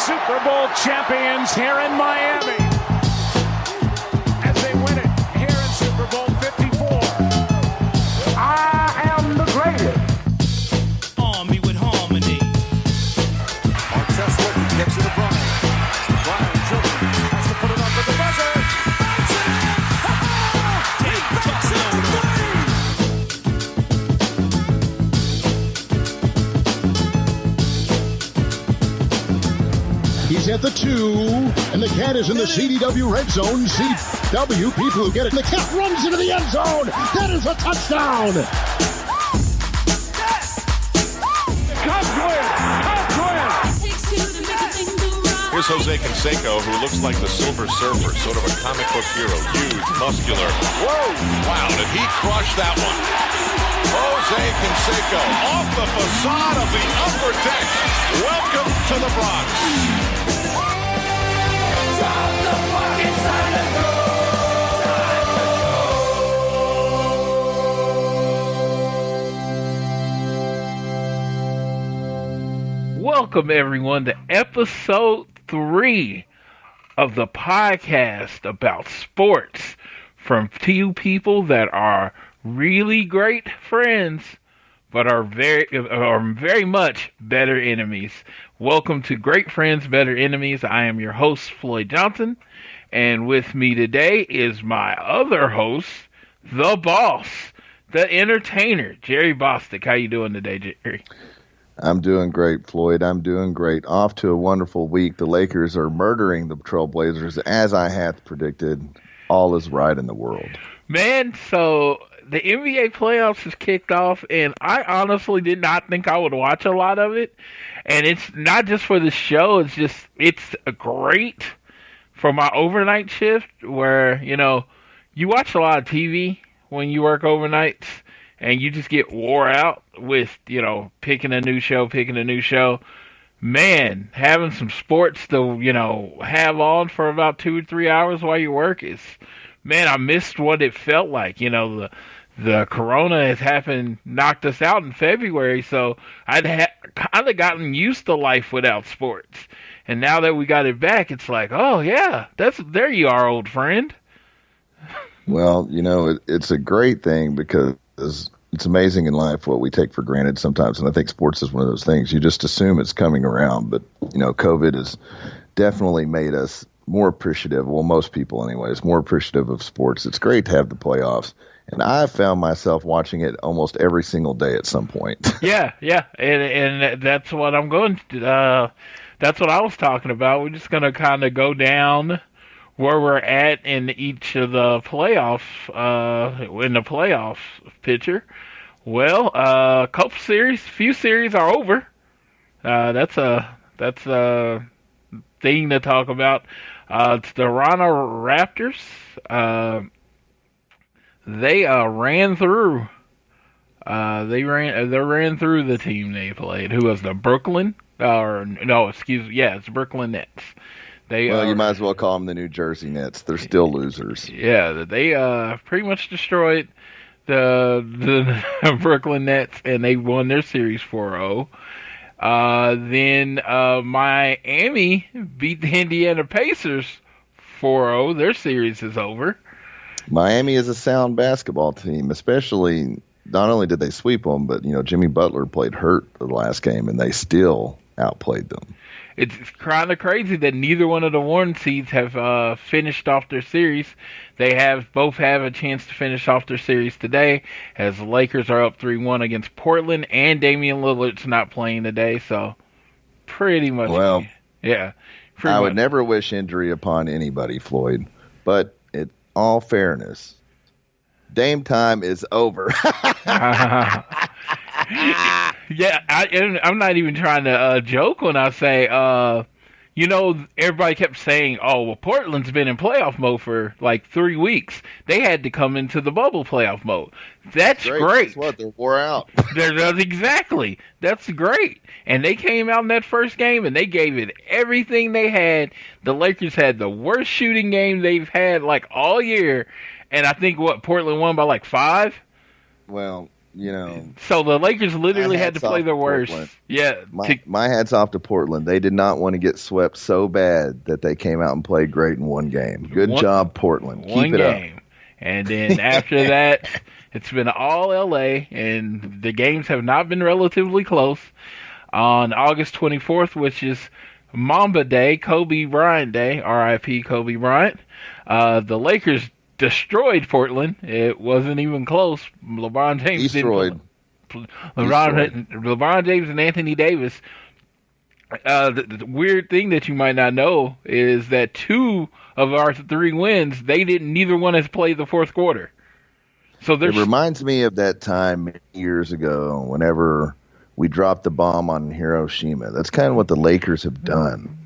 Super Bowl champions here in Miami as they win it here in Super Bowl 54. I am the greatest. Army with harmony. Artest looking, gets it to Brian. Brian Children has to put it up with the buzzer. He's at the 2, and the cat is in the CDW red zone. CW, people who get it. The cat runs into the end zone. That is a touchdown. Cubs win! Cubs win! Here's Jose Canseco, who looks like the Silver Surfer, sort of a comic book hero, huge, muscular. Whoa! Wow, did he crush that one? Jose Canseco off the facade of the upper deck. Welcome to the Bronx. Welcome, everyone, to episode 3 of the podcast about sports from two people that are really great friends, but are very much better enemies. Welcome to Great Friends, Better Enemies. I am your host, Floyd Johnson, and with me today is my other host, the boss, the entertainer, Jerry Bostic. How you doing today, Jerry? I'm doing great, Floyd. I'm doing great. Off to a wonderful week. The Lakers are murdering the Trailblazers, as I had predicted. All is right in the world. Man, so the NBA playoffs has kicked off, and I honestly did not think I would watch a lot of it. And it's not just for the show. It's great for my overnight shift where, you watch a lot of TV when you work overnights. And you just get wore out with, picking a new show. Man, having some sports to, have on for about 2 or 3 hours while you work I missed what it felt like. The corona has knocked us out in February, so I'd kind of gotten used to life without sports. And now that we got it back, it's like, oh yeah, there you are, old friend. Well, it's a great thing because it's amazing in life what we take for granted sometimes, and I think sports is one of those things. You just assume it's coming around, but, COVID has definitely made us more appreciative, well, most people anyways, more appreciative of sports. It's great to have the playoffs, and I found myself watching it almost every single day at some point. Yeah, and that's what I'm going to that's what I was talking about. We're just going to kind of go down where we're at in each of the playoff picture. Well, few series are over. That's a thing to talk about. It's the Toronto Raptors. They ran through. They ran through the team they played. Who was the Brooklyn? It's Brooklyn Nets. You might as well call them the New Jersey Nets. They're still losers. Yeah, they pretty much destroyed the Brooklyn Nets, and they won their series 4-0. Then Miami beat the Indiana Pacers 4-0. Their series is over. Miami is a sound basketball team, especially not only did they sweep them, but Jimmy Butler played hurt the last game, and they still outplayed them. It's kind of crazy that neither one of the one seeds have finished off their series. They both have a chance to finish off their series today, as the Lakers are up 3-1 against Portland, and Damian Lillard's not playing today, so pretty much. Well, yeah. I would never wish injury upon anybody, Floyd, but in all fairness, Dame time is over. Yeah, I'm not even trying to joke when I say, everybody kept saying, oh, well, Portland's been in playoff mode for like 3 weeks. They had to come into the bubble playoff mode. That's great. Guess what? They're wore out. Exactly. That's great. And they came out in that first game, and they gave it everything they had. The Lakers had the worst shooting game they've had like all year. And I think, Portland won by like 5? Well, So the Lakers literally had to play their worst. Portland. Yeah. My hat's off to Portland. They did not want to get swept so bad that they came out and played great in one game. Good job, Portland. Keep it up. And then after that, it's been all LA, and the games have not been relatively close. On August 24th, which is Mamba Day, Kobe Bryant Day, R.I.P. Kobe Bryant, the Lakers destroyed Portland. It wasn't even close. LeBron James destroyed. LeBron James and Anthony Davis. The weird thing that you might not know is that 2 of our 3 wins, neither one has played the fourth quarter. So it reminds me of that time years ago whenever we dropped the bomb on Hiroshima. That's kind of what the Lakers have done.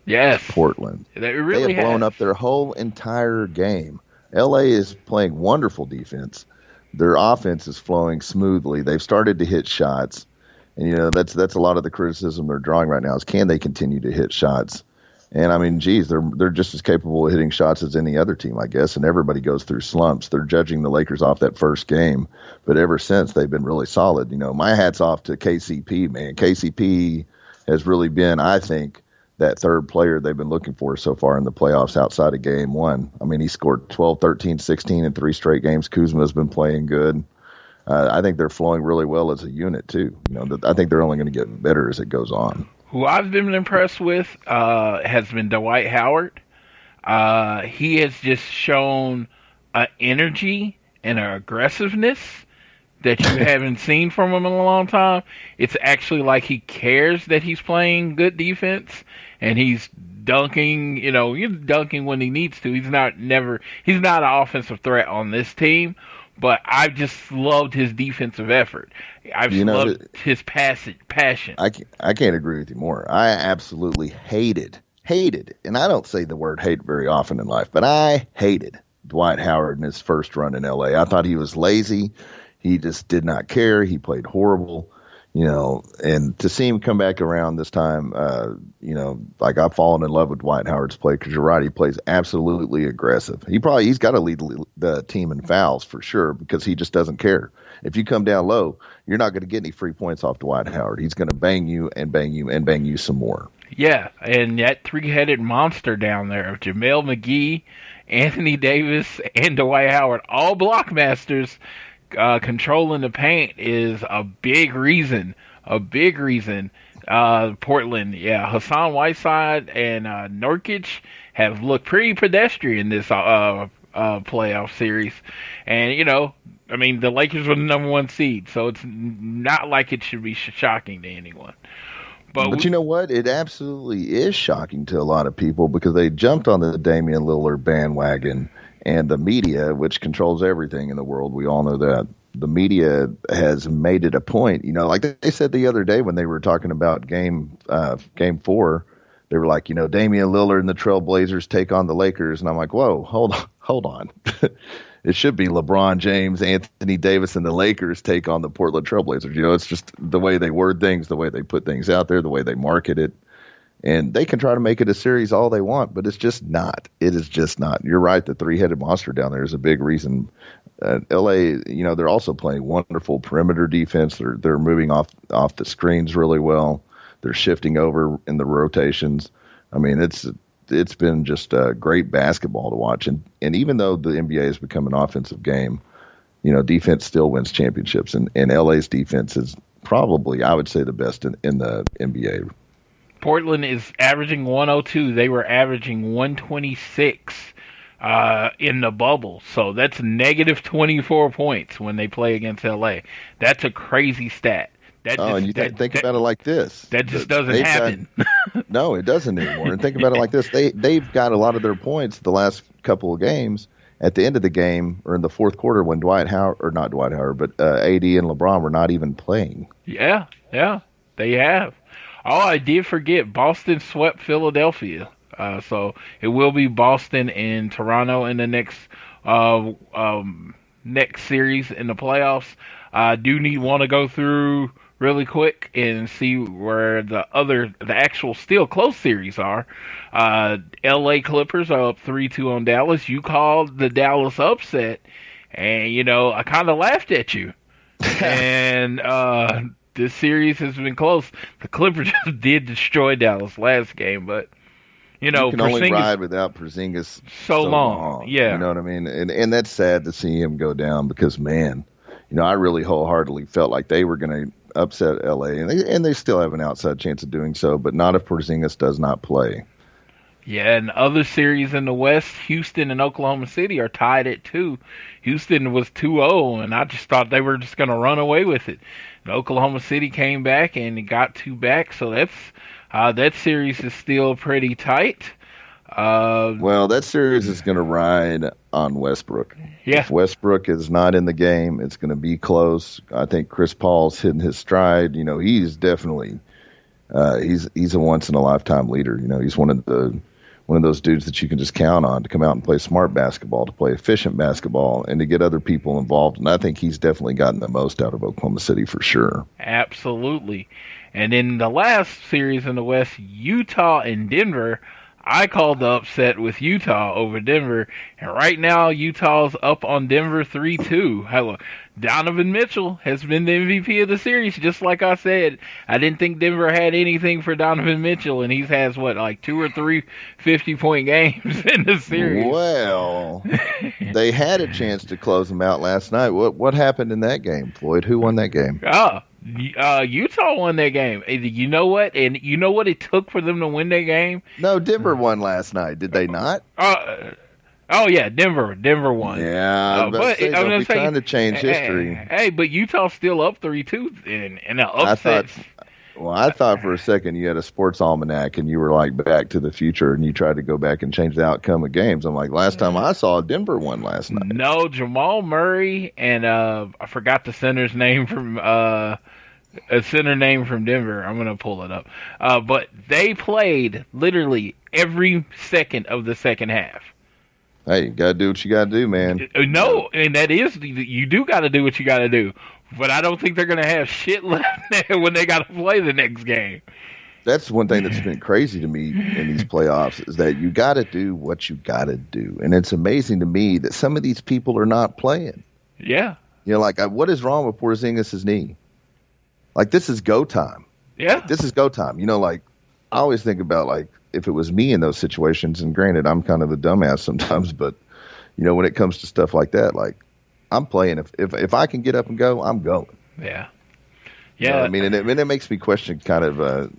Yes. Portland. They really have blown up their whole entire game. LA is playing wonderful defense. Their offense is flowing smoothly. They've started to hit shots. And, that's a lot of the criticism they're drawing right now is can they continue to hit shots? And, I mean, geez, they're just as capable of hitting shots as any other team, I guess, and everybody goes through slumps. They're judging the Lakers off that first game, but ever since they've been really solid. My hat's off to KCP, man. KCP has really been, I think, that third player they've been looking for so far in the playoffs outside of game 1. I mean, he scored 12, 13, 16 in 3 straight games. Kuzma's been playing good. I think they're flowing really well as a unit, too. I think they're only going to get better as it goes on. Who I've been impressed with has been Dwight Howard. He has just shown an energy and an aggressiveness that you haven't seen from him in a long time. It's actually like he cares that he's playing good defense, and he's dunking. He's dunking when he needs to. He's not an offensive threat on this team. But I've just loved his defensive effort. I've loved his passion. I can't agree with you more. I absolutely hated, and I don't say the word hate very often in life, but I hated Dwight Howard in his first run in L.A. I thought he was lazy. He just did not care. He played horrible. And to see him come back around this time, like I've fallen in love with Dwight Howard's play because you're right, he plays absolutely aggressive. He's got to lead the team in fouls for sure because he just doesn't care. If you come down low, you're not going to get any free points off Dwight Howard. He's going to bang you and bang you and bang you some more. Yeah, and that 3-headed monster down there of JaMale McGee, Anthony Davis, and Dwight Howard, all block masters. Controlling the paint is a big reason. Portland, Hassan Whiteside and Nurkic have looked pretty pedestrian this playoff series. And, the Lakers were the number 1 seed, so it's not like it should be shocking to anyone. But you know what? It absolutely is shocking to a lot of people because they jumped on the Damian Lillard bandwagon. And the media, which controls everything in the world, we all know that. The media has made it a point. Like they said the other day when they were talking about game 4, they were like, Damian Lillard and the Trailblazers take on the Lakers. And I'm like, whoa, hold on. It should be LeBron James, Anthony Davis, and the Lakers take on the Portland Trailblazers. It's just the way they word things, the way they put things out there, the way they market it. And they can try to make it a series all they want, but it's just not. It is just not. You're right. The 3-headed monster down there is a big reason. LA, they're also playing wonderful perimeter defense. They're moving off the screens really well. They're shifting over in the rotations. I mean, it's been just great basketball to watch. And even though the NBA has become an offensive game, defense still wins championships. And LA's defense is probably, I would say, the best in the NBA. Portland is averaging 102. They were averaging 126 in the bubble. So that's negative 24 points when they play against LA. That's a crazy stat. Think about it like this. That just doesn't happen. No, it doesn't anymore. And think about it like this. They've got a lot of their points the last couple of games at the end of the game or in the fourth quarter when AD and LeBron were not even playing. Yeah, they have. Oh, I did forget. Boston swept Philadelphia. So it will be Boston and Toronto in the next series in the playoffs. I do want to go through really quick and see where the actual still close series are. LA Clippers are up 3-2 on Dallas. You called the Dallas upset, and I kind of laughed at you. And this series has been close. The Clippers just did destroy Dallas last game, but you can only ride without Porzingis so long. Yeah, you know what I mean. And that's sad to see him go down because, man, I really wholeheartedly felt like they were going to upset LA, and they still have an outside chance of doing so, but not if Porzingis does not play. Yeah, and other series in the West, Houston and Oklahoma City are tied at 2. Houston was 2-0, and I just thought they were just going to run away with it. And Oklahoma City came back and got 2 back, so that series is still pretty tight. Well, that series is going to ride on Westbrook. Yeah. If Westbrook is not in the game, it's going to be close. I think Chris Paul's hitting his stride. He's definitely he's a once in a lifetime leader. He's one of those dudes that you can just count on to come out and play smart basketball, to play efficient basketball, and to get other people involved. And I think he's definitely gotten the most out of Oklahoma City for sure. Absolutely. And in the last series in the West, Utah and Denver, I called the upset with Utah over Denver, and right now Utah's up on Denver 3-2. Donovan Mitchell has been the MVP of the series, just like I said. I didn't think Denver had anything for Donovan Mitchell, and he's has, 2 or 3 50-point games in the series. Well, they had a chance to close them out last night. What happened in that game, Floyd? Who won that game? Utah won that game. You know what? And you know what it took for them to win that game? No, Denver won last night. Did they not? Oh yeah, Denver won. Yeah, but I'm trying to change history. Hey, but Utah's still up 3-2 in the upsets. I thought for a second you had a sports almanac and you were like Back to the Future and you tried to go back and change the outcome of games. I'm like, last time I saw Denver won last night. No, Jamal Murray and I forgot the center's name from a center name from Denver. I'm gonna pull it up. But they played literally every second of the second half. Hey, you gotta do what you gotta do, man. No, and that is, you do gotta do what you gotta do. But I don't think they're gonna have shit left there when they gotta play the next game. That's one thing that's been crazy to me in these playoffs is that you gotta do what you gotta do, and it's amazing to me that some of these people are not playing. Yeah. What is wrong with Porzingis' knee? This is go time. Yeah. This is go time. I always think about if it was me in those situations, and granted, I'm kind of a dumbass sometimes, but when it comes to stuff like that, I'm playing. If I can get up and go, I'm going. Yeah. Yeah. And it makes me question kind of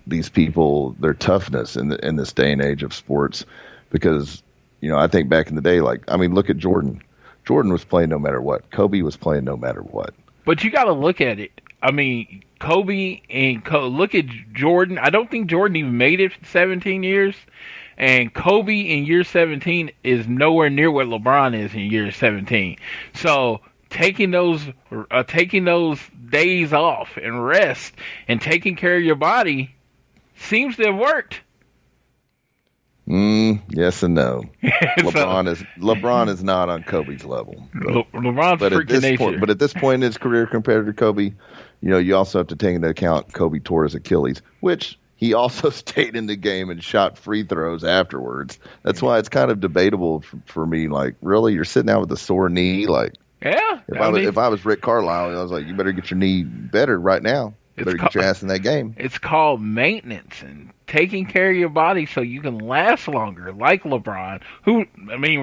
these people, their toughness in this day and age of sports, because I think back in the day, look at Jordan. Jordan was playing no matter what. Kobe was playing no matter what. But you got to look at it. Kobe and look at Jordan. I don't think Jordan even made it 17 years. And Kobe in year 17 is nowhere near what LeBron is in year 17. So taking those days off and rest and taking care of your body seems to have worked. Yes and no. LeBron is not on Kobe's level. LeBron's freaking nature. But at this point in his career compared to Kobe, you also have to take into account Kobe tore his Achilles, which he also stayed in the game and shot free throws afterwards. That's why it's kind of debatable for me. Really, you're sitting out with a sore knee? Yeah. If I was Rick Carlisle, I was like, you better get your knee better right now. You better get your ass in that game. It's called maintenance and taking care of your body so you can last longer, like LeBron.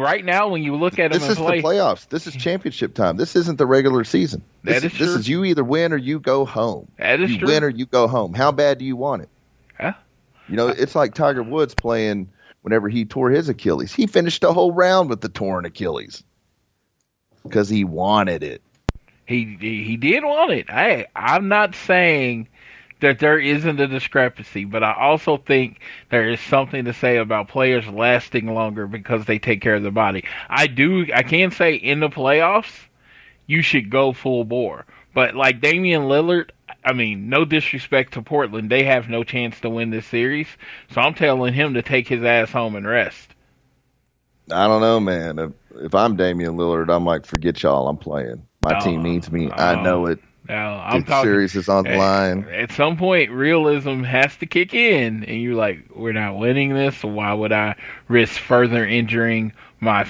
Right now, when you look at him and play, this is the playoffs. This is championship time. This isn't the regular season. This is you either win or you go home. That is true. You win or you go home. How bad do you want it? Yeah. It's like Tiger Woods playing whenever he tore his Achilles. He finished a whole round with the torn Achilles because he wanted it. He did want it. I'm not saying that there isn't a discrepancy, but I also think there is something to say about players lasting longer because they take care of their body. I can say in the playoffs, you should go full bore. But like Damian Lillard, no disrespect to Portland, they have no chance to win this series. So I'm telling him to take his ass home and rest. I don't know, man. If I'm Damian Lillard, I'm like, forget y'all, I'm playing. My team needs me. I know it. The series is on the line. At some point, realism has to kick in, and you're like, we're not winning this, so why would I risk further injuring my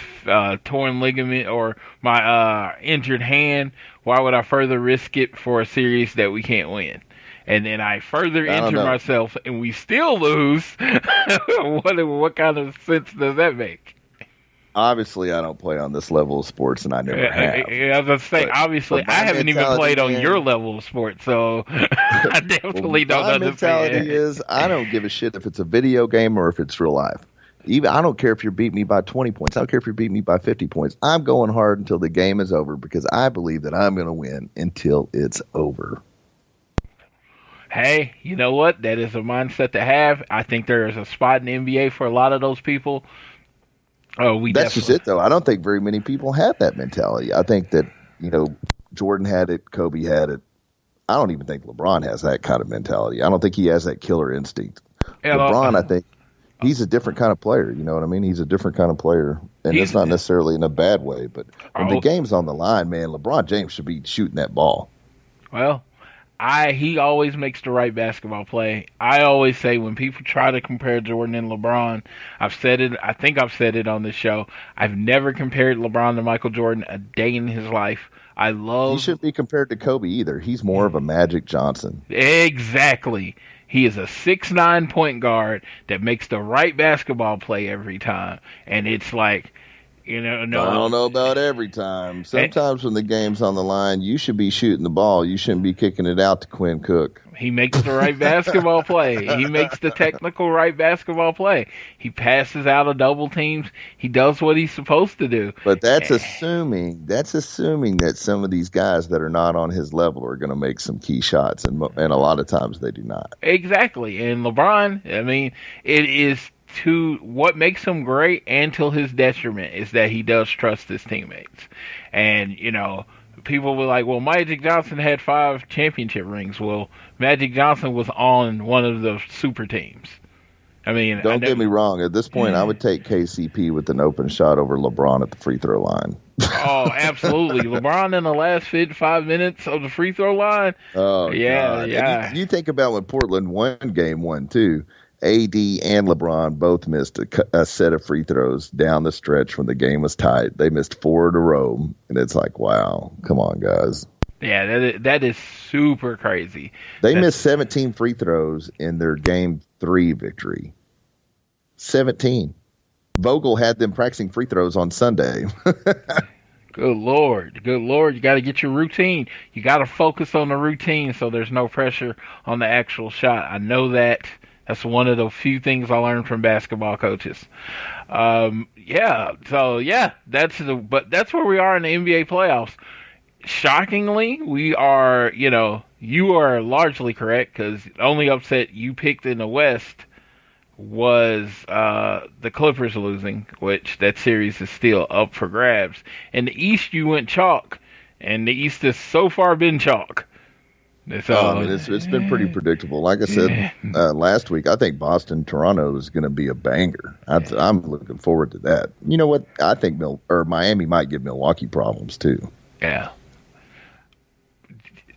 torn ligament or my injured hand, why would I further risk it for a series that we can't win? And then I further injure myself and we still lose. What kind of sense does that make? Obviously, I don't play on this level of sports, and I never have. I was going to say, obviously, I haven't even played on your level of sports, so I definitely don't understand. My mentality is I don't give a shit if it's a video game or if it's real life. I don't care if you beat me by 20 points. I don't care if you beat me by 50 points. I'm going hard until the game is over because I believe that I'm going to win until it's over. Hey, you know what? That is a mindset to have. I think there is a spot in the NBA for a lot of those people. That's just it, though. I don't think very many people have that mentality. I think that, Jordan had it, Kobe had it. I don't even think LeBron has that kind of mentality. I don't think he has that killer instinct. LeBron, I think, he's a different kind of player. You know what I mean? He's a different kind of player. And it's not necessarily in a bad way. But when the game's on the line, man, LeBron James should be shooting that ball. Well, he always makes the right basketball play. I always say when people try to compare Jordan and LeBron, I've said it, I think I've said it on this show, I've never compared LeBron to Michael Jordan a day in his life. He shouldn't be compared to Kobe either. He's more of a Magic Johnson. Exactly. He is a 6'9" point guard that makes the right basketball play every time. And it's like, I don't know about every time. Sometimes when the game's on the line, you should be shooting the ball. You shouldn't be kicking it out to Quinn Cook. He makes the right basketball play. He makes the technical right basketball play. He passes out of double teams. He does what he's supposed to do. But that's assuming that some of these guys that are not on his level are going to make some key shots, and a lot of times they do not. Exactly. And LeBron, it is what makes him great and to his detriment is that he does trust his teammates. And, people were like, well, Magic Johnson had 5 championship rings. Well, Magic Johnson was on one of the super teams. Don't get me wrong. At this point, I would take KCP with an open shot over LeBron at the free throw line. Oh, absolutely. LeBron in the last 5 minutes of the free throw line. Oh, yeah, God. yeah. You think about when Portland won game 1, too. AD and LeBron both missed a set of free throws down the stretch when the game was tied. They missed 4 in a row, and it's like, wow, come on, guys. Yeah, that is super crazy. They missed 17 free throws in their Game 3 victory. 17. Vogel had them practicing free throws on Sunday. Good Lord. You got to get your routine. You got to focus on the routine so there's no pressure on the actual shot. I know that. That's one of the few things I learned from basketball coaches. But that's where we are in the NBA playoffs. Shockingly, we are, you are largely correct because the only upset you picked in the West was the Clippers losing, which that series is still up for grabs. In the East, you went chalk, and the East has so far been chalk. So, it's been pretty predictable. Like I said last week, I think Boston-Toronto is going to be a banger. I'm looking forward to that. You know what? I think Miami might give Milwaukee problems, too. Yeah.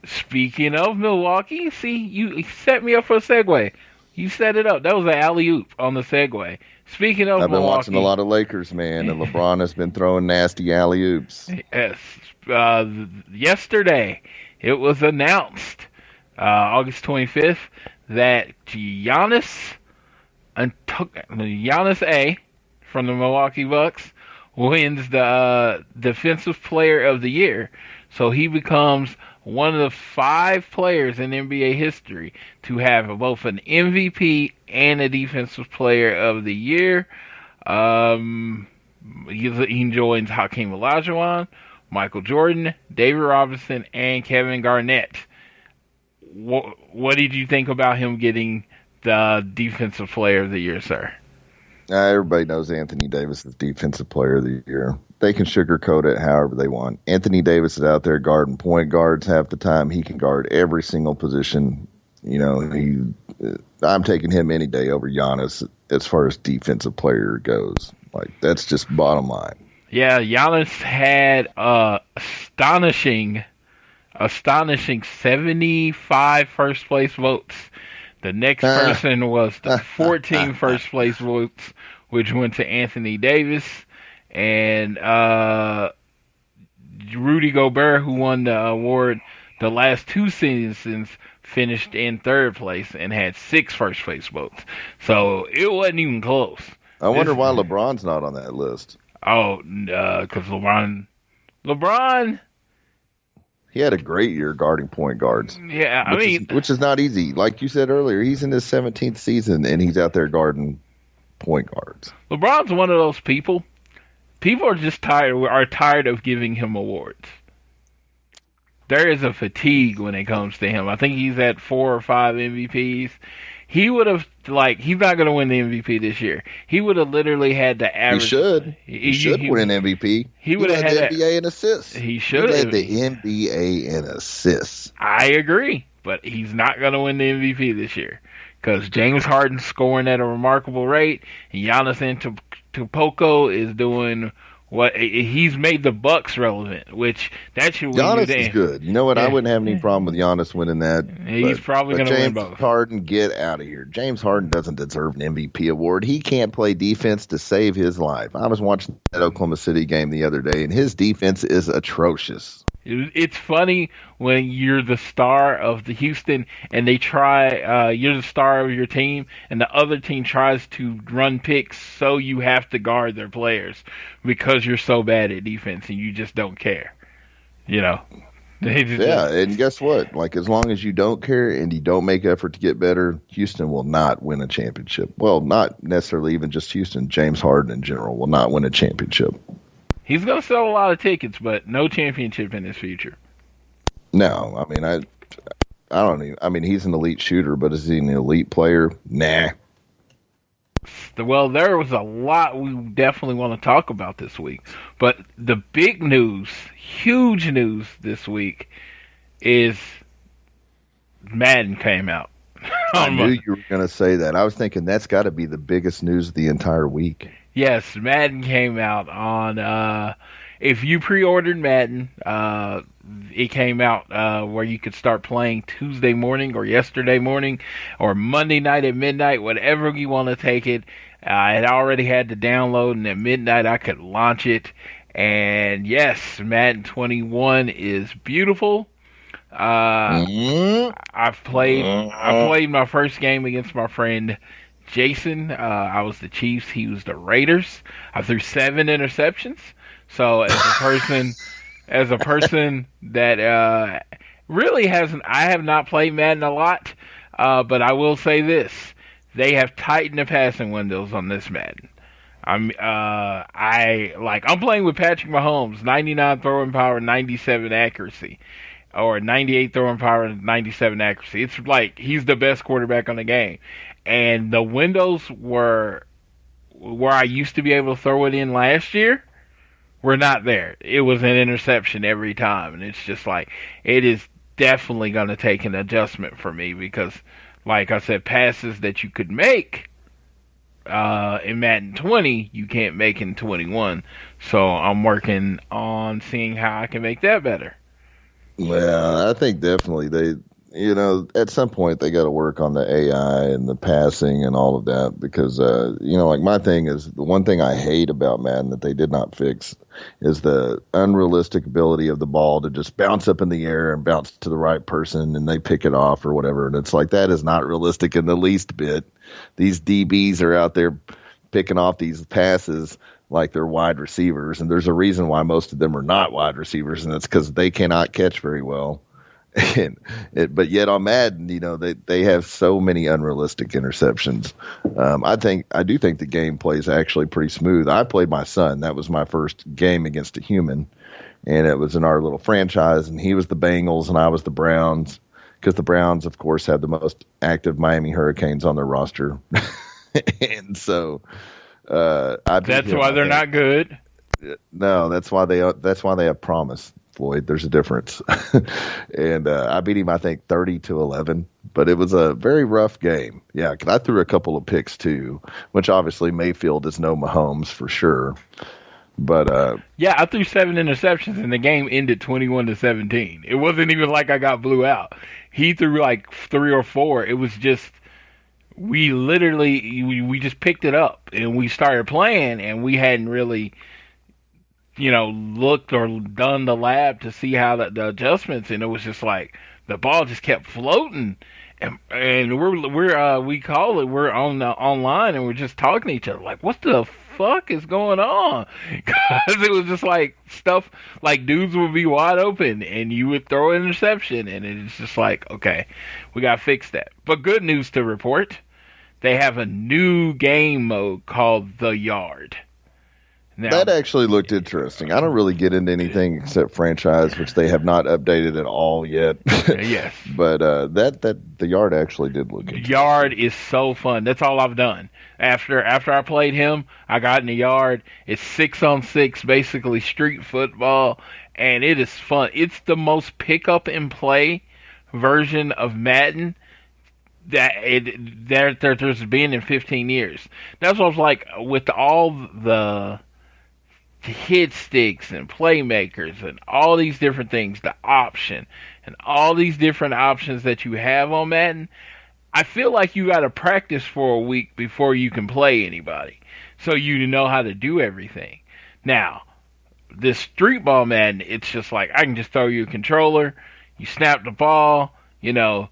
Speaking of Milwaukee, see, you set me up for a segue. You set it up. That was an alley-oop on the segue. Speaking of Milwaukee. I've been watching a lot of Lakers, man, and LeBron has been throwing nasty alley-oops. Yes. Yesterday, it was announced, August 25th, that Giannis A. from the Milwaukee Bucks wins the Defensive Player of the Year. So he becomes one of the 5 players in NBA history to have both an MVP and a Defensive Player of the Year. He joins Hakeem Olajuwon, Michael Jordan, David Robinson, and Kevin Garnett. What did you think about him getting the Defensive Player of the Year, sir? Everybody knows Anthony Davis is Defensive Player of the Year. They can sugarcoat it however they want. Anthony Davis is out there guarding point guards half the time. He can guard every single position. I'm taking him any day over Giannis as far as Defensive Player goes. Like, that's just bottom line. Yeah, Giannis had astonishing 75 first place votes. The next person was the 14 first place votes, which went to Anthony Davis. and Rudy Gobert, who won the award the last two seasons, finished in third place and had 6 first place votes. So it wasn't even close. I wonder why LeBron's not on that list. Oh, because LeBron, he had a great year guarding point guards. Yeah, which is not easy. Like you said earlier, he's in his 17th season and he's out there guarding point guards. LeBron's one of those people. People are just tired of giving him awards. There is a fatigue when it comes to him. I think he's at 4 or 5 MVPs. He would have, he's not going to win the MVP this year. He would have literally had to average. He should win an MVP. He would have had the NBA in assists. He should have the NBA in assists. I agree, but he's not going to win the MVP this year because James Harden's scoring at a remarkable rate, and Giannis Antetokounmpo is doing what he's made the Bucks relevant, which that should win. Giannis is good. You know what? I wouldn't have any problem with Giannis winning that. He's probably going to win both. James Harden, get out of here. James Harden doesn't deserve an MVP award. He can't play defense to save his life. I was watching that Oklahoma City game the other day, and his defense is atrocious. It's funny when you're the star of the Houston and they try, you're the star of your team and the other team tries to run picks so you have to guard their players because you're so bad at defense and you just don't care. You know? And guess what? As long as you don't care and you don't make effort to get better, Houston will not win a championship. Well, not necessarily even just Houston. James Harden in general will not win a championship. He's going to sell a lot of tickets, but no championship in his future. No, I don't even. I mean, he's an elite shooter, but is he an elite player? Nah. Well, there was a lot we definitely want to talk about this week. But the big news, huge news this week is Madden came out. I knew you were going to say that. I was thinking that's got to be the biggest news of the entire week. Yes, Madden came out on, if you pre-ordered Madden, it came out where you could start playing Tuesday morning or yesterday morning or Monday night at midnight, whatever you want to take it. I had already had to download, and at midnight I could launch it. And yes, Madden 21 is beautiful. I played my first game against my friend Jason. I was the Chiefs, he was the Raiders. I threw 7 interceptions. So as a person that really I have not played Madden a lot, but I will say this: they have tightened the passing windows on this Madden. I'm playing with Patrick Mahomes, 99 throwing power, 97 accuracy. Or 98 throwing power, 97 accuracy. It's like he's the best quarterback on the game. And the windows were where I used to be able to throw it in last year were not there. It was an interception every time. And it's just it is definitely going to take an adjustment for me because, like I said, passes that you could make in Madden 20, you can't make in 21. So I'm working on seeing how I can make that better. Well, I think definitely at some point they got to work on the AI and the passing and all of that because, my thing is the one thing I hate about Madden that they did not fix is the unrealistic ability of the ball to just bounce up in the air and bounce to the right person and they pick it off or whatever. And it's that is not realistic in the least bit. These DBs are out there picking off these passes like they're wide receivers, and there's a reason why most of them are not wide receivers, and it's because they cannot catch very well. But yet on Madden, they have so many unrealistic interceptions. I do think the gameplay is actually pretty smooth. I played my son. That was my first game against a human, and it was in our little franchise, and he was the Bengals and I was the Browns because the Browns, of course, had the most active Miami Hurricanes on their roster, and so. That's why they're not good. No, that's why they have promise, Floyd. There's a difference. And I beat him, I think, 30-11. But it was a very rough game. Yeah, because I threw a couple of picks too, which obviously Mayfield is no Mahomes for sure. But I threw 7 interceptions and the game ended 21-17. It wasn't even like I got blew out. He threw 3 or 4. It was just. We just picked it up and we started playing and we hadn't really looked or done the lab to see how the adjustments, and it was just like the ball just kept floating, and we call it, we're on online, and we're just talking to each other like, what the fuck is going on? Because it was just like stuff like dudes would be wide open and you would throw an interception, and it's just like, okay, we gotta fix that. But good news to report, they have a new game mode called The Yard. Now, that actually looked interesting. I don't really get into anything except franchise, which they have not updated at all yet. Yes. But the Yard actually did look interesting. Yard is so fun. That's all I've done. After I played him, I got in the Yard. It's 6-on-6, basically street football, and it is fun. It's the most pick up and play version of Madden there's been in 15 years. That's what I was like, with all the hit sticks and playmakers and all these different things, the option and all these different options that you have on Madden. I feel like you got to practice for a week before you can play anybody, so you know how to do everything. Now, this street ball Madden, it's just like, I can just throw you a controller, you snap the ball, you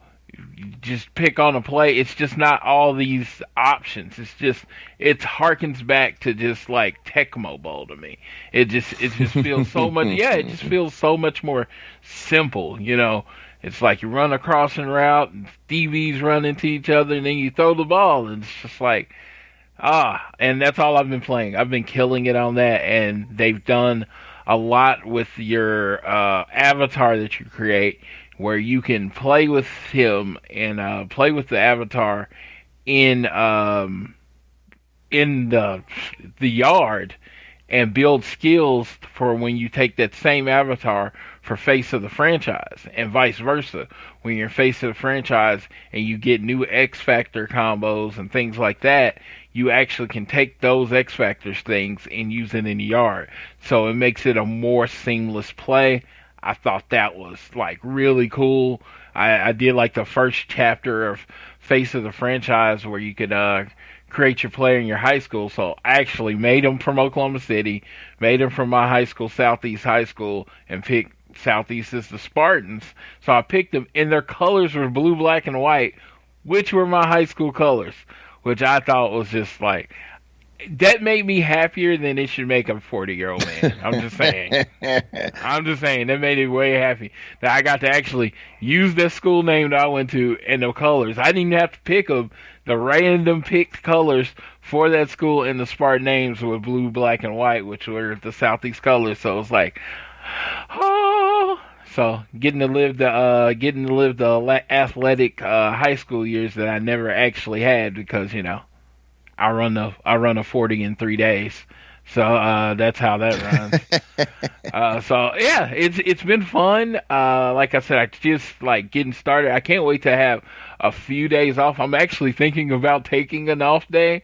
just pick on a play. It's just not all these options. It harkens back to just like Tecmo Bowl to me. It just feels so much, it just feels so much more simple, It's like you run a crossing route and DBs run into each other, and then you throw the ball, and it's just like, and that's all I've been playing. I've been killing it on that, and they've done a lot with your avatar that you create, where you can play with him and play with the avatar in the Yard, and build skills for when you take that same avatar for Face of the Franchise, and vice versa. When you're Face of the Franchise and you get new X Factor combos and things like that, you actually can take those X Factor things and use it in the Yard. So it makes it a more seamless play. I thought that was like really cool. I did like the first chapter of Face of the Franchise where you could create your player in your high school. So I actually made them from Oklahoma City, made them from my high school, Southeast High School, and picked Southeast as the Spartans. So I picked them, and their colors were blue, black, and white, which were my high school colors, which I thought was just like, that made me happier than it should make a 40-year-old man. I'm just saying. That made me way happy that I got to actually use that school name that I went to and the colors. I didn't even have to pick them. The random picked colors for that school and the Spartan names were blue, black, and white, which were the Southeast colors. So it was like, oh. So getting to live the athletic high school years that I never actually had, because I run a 40 in 3 days, so that's how that runs. So yeah, it's been fun. Like I said, I just like getting started. I can't wait to have a few days off. I'm actually thinking about taking an off day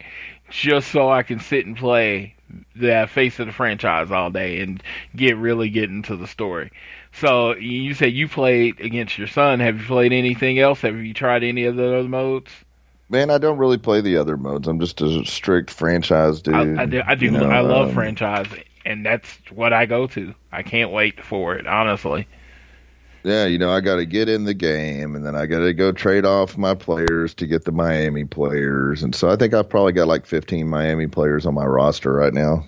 just so I can sit and play the Face of the Franchise all day and really get into the story. So you said you played against your son. Have you played anything else? Have you tried any of the other modes? Man, I don't really play the other modes. I'm just a strict franchise dude. I do. I love franchise, and that's what I go to. I can't wait for it, honestly. Yeah, I got to get in the game, and then I got to go trade off my players to get the Miami players. And so I think I've probably got like 15 Miami players on my roster right now.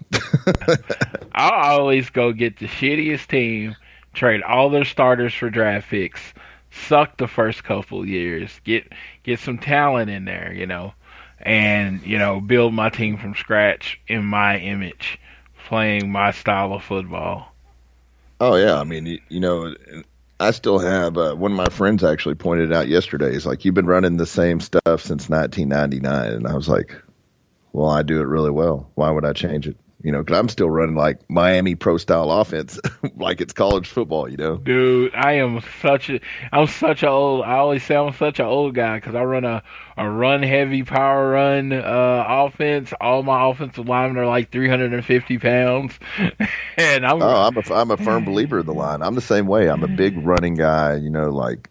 I'll always go get the shittiest team, trade all their starters for draft picks, suck the first couple years, get some talent in there, and build my team from scratch in my image, playing my style of football. Oh yeah, I mean, I still have one of my friends actually pointed out yesterday. He's like, you've been running the same stuff since 1999, and I was like, well, I do it really well. Why would I change it? Because I'm still running like Miami pro style offense, like it's college football, Dude, I always say I'm such an old guy because I run a run heavy power run offense. All my offensive linemen are like 350 pounds, and I'm a firm believer of the line. I'm the same way. I'm a big running guy. Like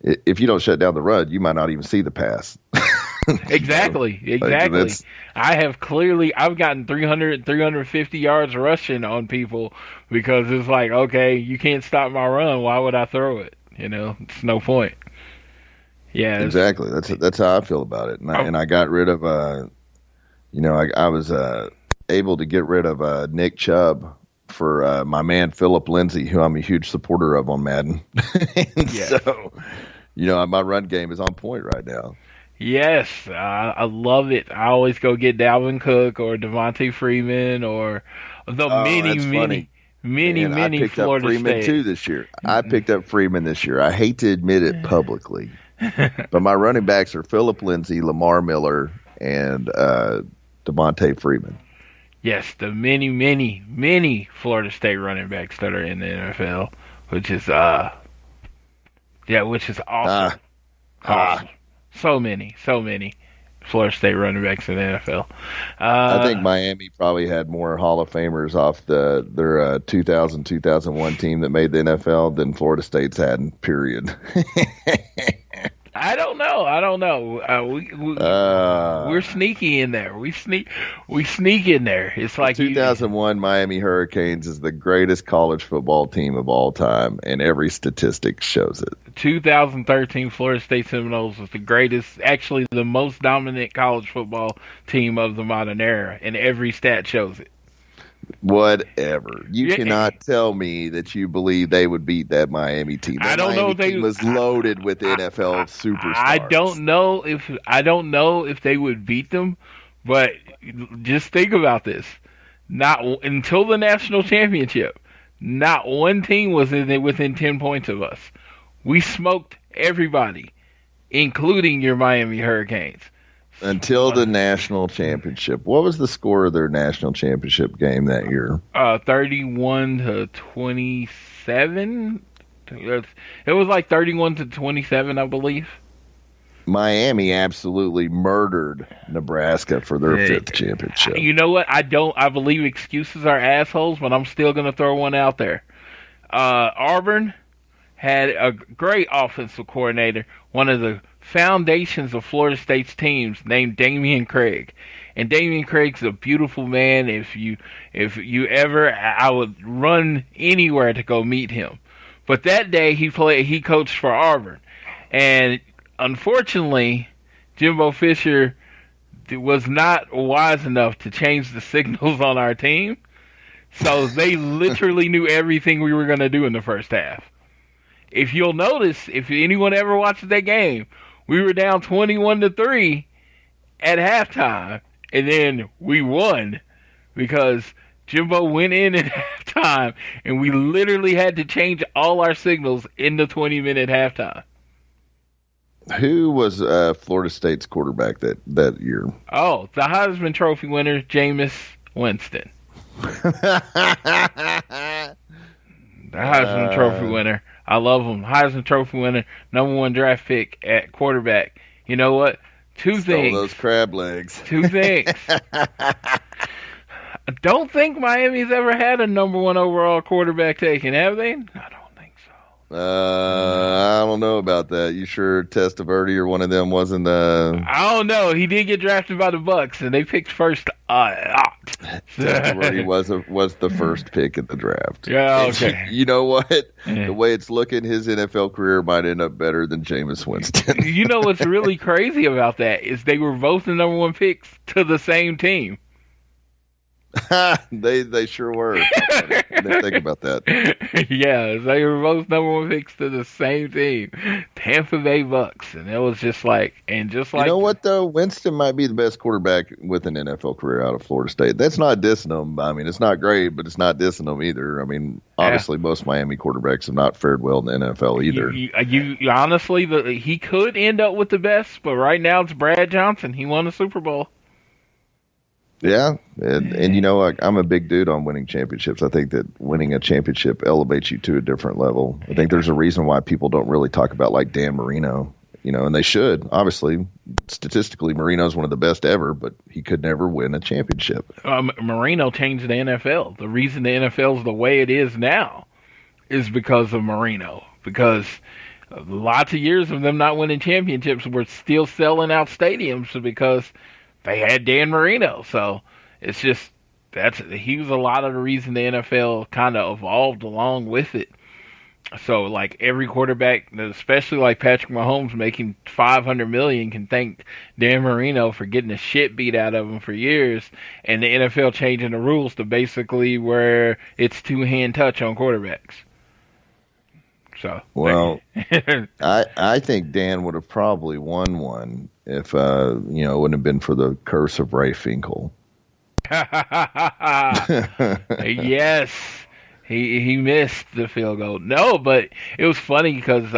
if you don't shut down the run, you might not even see the pass. Exactly. I've gotten 300, 350 yards rushing on people because it's like, okay, you can't stop my run. Why would I throw it? It's no point. Yeah, exactly. That's how I feel about it. And I got rid of, I was able to get rid of Nick Chubb for my man Philip Lindsay, who I'm a huge supporter of on Madden. So, my run game is on point right now. Yes, I love it. I always go get Dalvin Cook or Devontae Freeman or the many Florida Freeman State. too this year. I picked up Freeman this year. I hate to admit it publicly, but my running backs are Philip Lindsay, Lamar Miller, and Devontae Freeman. Yes, the many Florida State running backs that are in the NFL, which is awesome. Awesome. So many Florida State running backs in the NFL. I think Miami probably had more Hall of Famers off their 2000-2001 team that made the NFL than Florida State's had, period. I don't know. We're sneaky in there. We sneak in there. It's like 2001 Miami Hurricanes is the greatest college football team of all time, and every statistic shows it. 2013 Florida State Seminoles was the greatest, actually the most dominant college football team of the modern era, and every stat shows it. Whatever. You cannot tell me that you believe they would beat that Miami team. That Miami team was loaded with NFL superstars. I don't know if they would beat them, but just think about this. Not until the national championship, not one team was within 10 points of us. We smoked everybody, including your Miami Hurricanes. Until the national championship. What was the score of their national championship game that year? 31-27. It was like 31-27, I believe. Miami absolutely murdered Nebraska for their fifth championship. You know what? I believe excuses are assholes, but I'm still going to throw one out there. Auburn had a great offensive coordinator, one of the foundations of Florida State's teams, named Damian Craig. And Damian Craig's a beautiful man. If you ever, I would run anywhere to go meet him. But that day he coached for Auburn. And unfortunately, Jimbo Fisher was not wise enough to change the signals on our team. So they literally knew everything we were going to do in the first half. If you'll notice, if anyone ever watches that game, we were down 21-3 at halftime, and then we won because Jimbo went in at halftime, and we literally had to change all our signals in the 20-minute halftime. Who was Florida State's quarterback that year? Oh, the Heisman Trophy winner, Jameis Winston. The Heisman Trophy winner. I love him. Heisman Trophy winner, number 1 draft pick at quarterback. You know what? Two things. Those crab legs. 2 things. I don't think Miami's ever had a number 1 overall quarterback taken, have they? I don't think so. I don't know about that. You sure Testaverde or one of them wasn't? I don't know. He did get drafted by the Bucks, and they picked first. Testaverde was the first pick in the draft. Yeah, okay. You know what? The way it's looking, his NFL career might end up better than Jameis Winston. You know what's really crazy about that is they were both the number 1 picks to the same team. They sure were. I didn't think about that. Yeah, they were both number 1 picks to the same team, Tampa Bay Bucks, and it was just like, you know what though, Winston might be the best quarterback with an NFL career out of Florida State. That's not dissing them. I mean, it's not great, but it's not dissing them either. I mean, obviously, most Miami quarterbacks have not fared well in the NFL either. You honestly, he could end up with the best, but right now it's Brad Johnson. He won a Super Bowl. Yeah, and you know, I'm a big dude on winning championships. I think that winning a championship elevates you to a different level. I think there's a reason why people don't really talk about like Dan Marino, and they should. Obviously, statistically, Marino's one of the best ever, but he could never win a championship. Marino changed the NFL. The reason the NFL is the way it is now is because of Marino. Because lots of years of them not winning championships were still selling out stadiums because they had Dan Marino. So it's just he was a lot of the reason the NFL kind of evolved along with it. So like every quarterback, especially like Patrick Mahomes making $500 million, can thank Dan Marino for getting the shit beat out of him for years, and the NFL changing the rules to basically where it's two-hand touch on quarterbacks. So well, I think Dan would have probably won one if it wouldn't have been for the curse of Ray Finkel. Yes. He missed the field goal. No, but it was funny because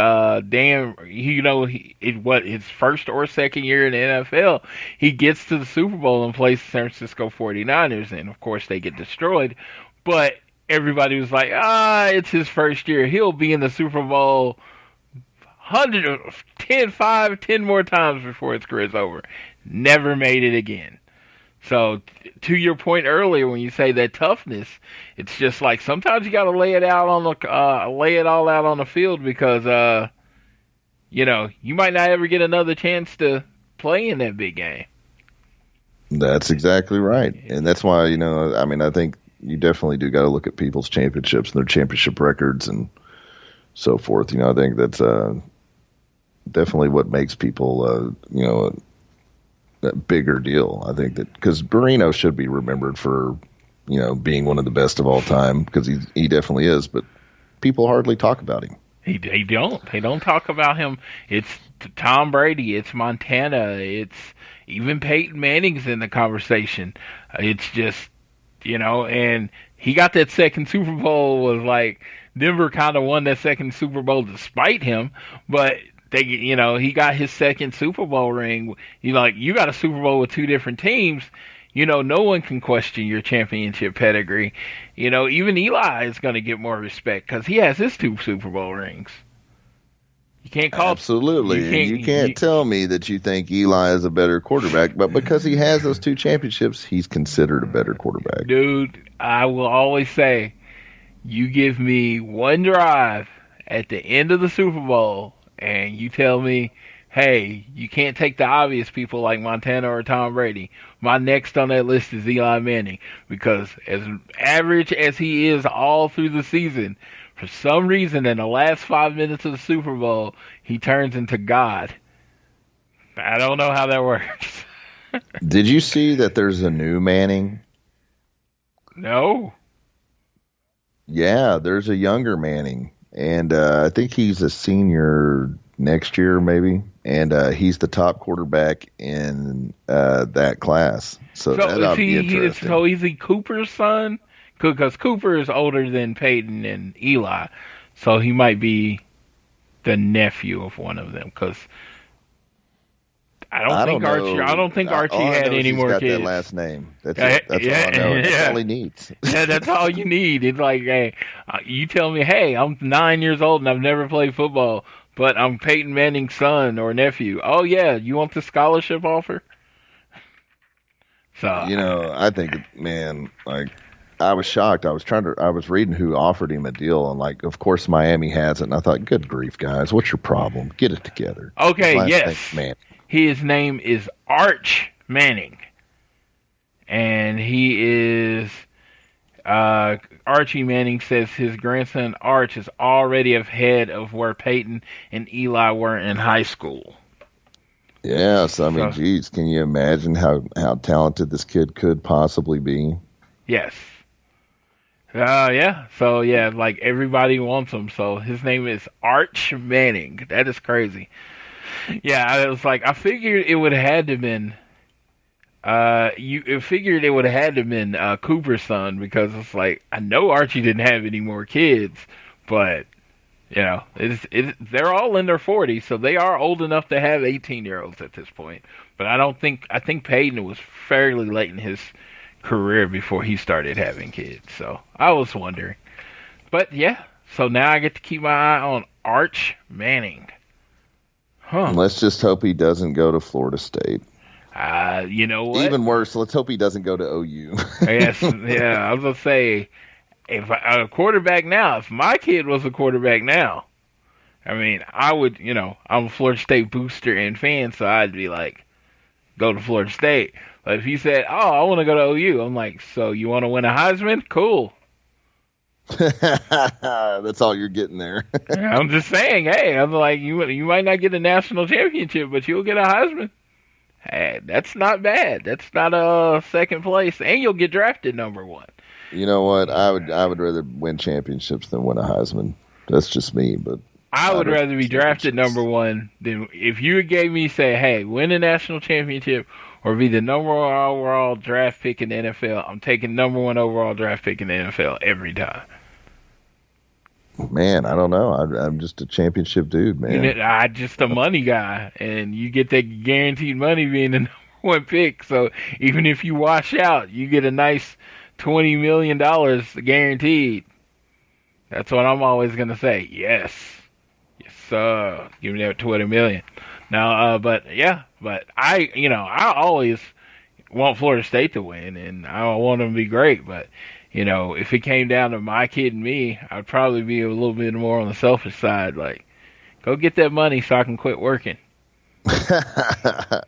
Dan, his first or second year in the NFL, he gets to the Super Bowl and plays the San Francisco 49ers, and of course they get destroyed. But everybody was like, it's his first year. He'll be in the Super Bowl 10 more times before his career's over. Never made it again. So, to your point earlier, when you say that toughness, it's just like sometimes you got to lay it all out on the field because, you might not ever get another chance to play in that big game. That's exactly right, and that's why I think you definitely do got to look at people's championships and their championship records and so forth. I think that's definitely what makes people, a bigger deal. I think that because Marino should be remembered for, being one of the best of all time because he definitely is, but people hardly talk about him. They don't talk about him. It's Tom Brady, it's Montana, it's even Peyton Manning's in the conversation. It's just, and he got that second Super Bowl was like Denver kind of won that second Super Bowl despite him, but he got his second Super Bowl ring. You got a Super Bowl with two different teams. No one can question your championship pedigree. Even Eli is going to get more respect because he has his two Super Bowl rings. You can't call absolutely. You can't tell me that you think Eli is a better quarterback, but because he has those two championships, he's considered a better quarterback. Dude, I will always say, you give me one drive at the end of the Super Bowl. And you tell me, hey, you can't take the obvious people like Montana or Tom Brady. My next on that list is Eli Manning. Because as average as he is all through the season, for some reason in the last 5 minutes of the Super Bowl, he turns into God. I don't know how that works. Did you see that there's a new Manning? No. Yeah, there's a younger Manning. And I think he's a senior next year, maybe. And he's the top quarterback in that class. So that ought to be interesting. So is he Cooper's son? Because Cooper is older than Peyton and Eli. So he might be the nephew of one of them. Because I don't think Archie had any more kids. That last name. That's all I know. That's all he needs. Yeah, that's all you need. It's like, hey, you tell me, hey, I'm 9 years old and I've never played football, but I'm Peyton Manning's son or nephew. Oh yeah, you want the scholarship offer? So I think, man, like I was shocked. I was reading who offered him a deal, and of course Miami has it. And I thought, good grief, guys, what's your problem? Get it together. Okay, yes. Man. His name is Arch Manning, and he is Archie Manning says his grandson Arch is already ahead of where Peyton and Eli were in high school. Yes, I mean, geez, can you imagine how talented this kid could possibly be? Yes. Yeah. So, yeah, like everybody wants him. So his name is Arch Manning. That is crazy. Yeah, I was like, I figured it would have had to have been, Cooper's son, because it's like, I know Archie didn't have any more kids, but, they're all in their 40s, so they are old enough to have 18-year-olds at this point. But I think Peyton was fairly late in his career before he started having kids, so I was wondering. But, yeah, so now I get to keep my eye on Arch Manning. Huh. Let's just hope he doesn't go to Florida State. You know what? Even worse, let's hope he doesn't go to OU. Yes, yeah. I was going to say, if my kid was a quarterback now, I mean, I would, I'm a Florida State booster and fan, so I'd be like, go to Florida State. But if he said, oh, I want to go to OU, I'm like, so you want to win a Heisman? Cool. That's all you're getting there. I'm just saying, hey, I'm like, you might not get a national championship, but you'll get a Heisman. Hey, that's not bad. That's not a second place, and you'll get drafted number 1. You know what? I would rather win championships than win a Heisman. That's just me, but I would rather be drafted number 1 than if you gave me, say, hey, win a national championship or be the number 1 overall draft pick in the NFL. I'm taking number 1 overall draft pick in the NFL every time. Man, I don't know. I'm just a championship dude, man. I'm just a money guy, and you get that guaranteed money being the number 1 pick. So even if you wash out, you get a nice $20 million guaranteed. That's what I'm always going to say. Yes, sir. Give me that $20 million. Now, but I always want Florida State to win, and I want them to be great. But if it came down to my kid and me, I'd probably be a little bit more on the selfish side. Like, go get that money so I can quit working. I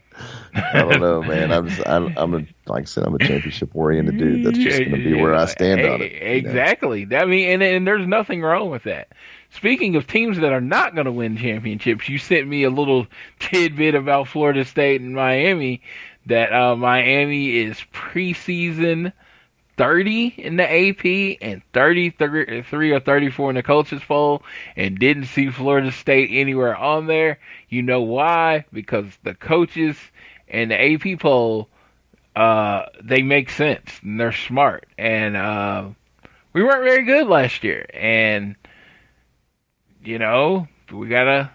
don't know, man. Like I said, I'm a championship-oriented dude. That's just going to be where I stand on it. Exactly. I mean, and there's nothing wrong with that. Speaking of teams that are not going to win championships, you sent me a little tidbit about Florida State and Miami, that Miami is preseason 30 in the AP and 33 or 34 in the coaches poll, and didn't see Florida State anywhere on there. You know why? Because the coaches and the AP poll, they make sense and they're smart. And we weren't very good last year, and we're gonna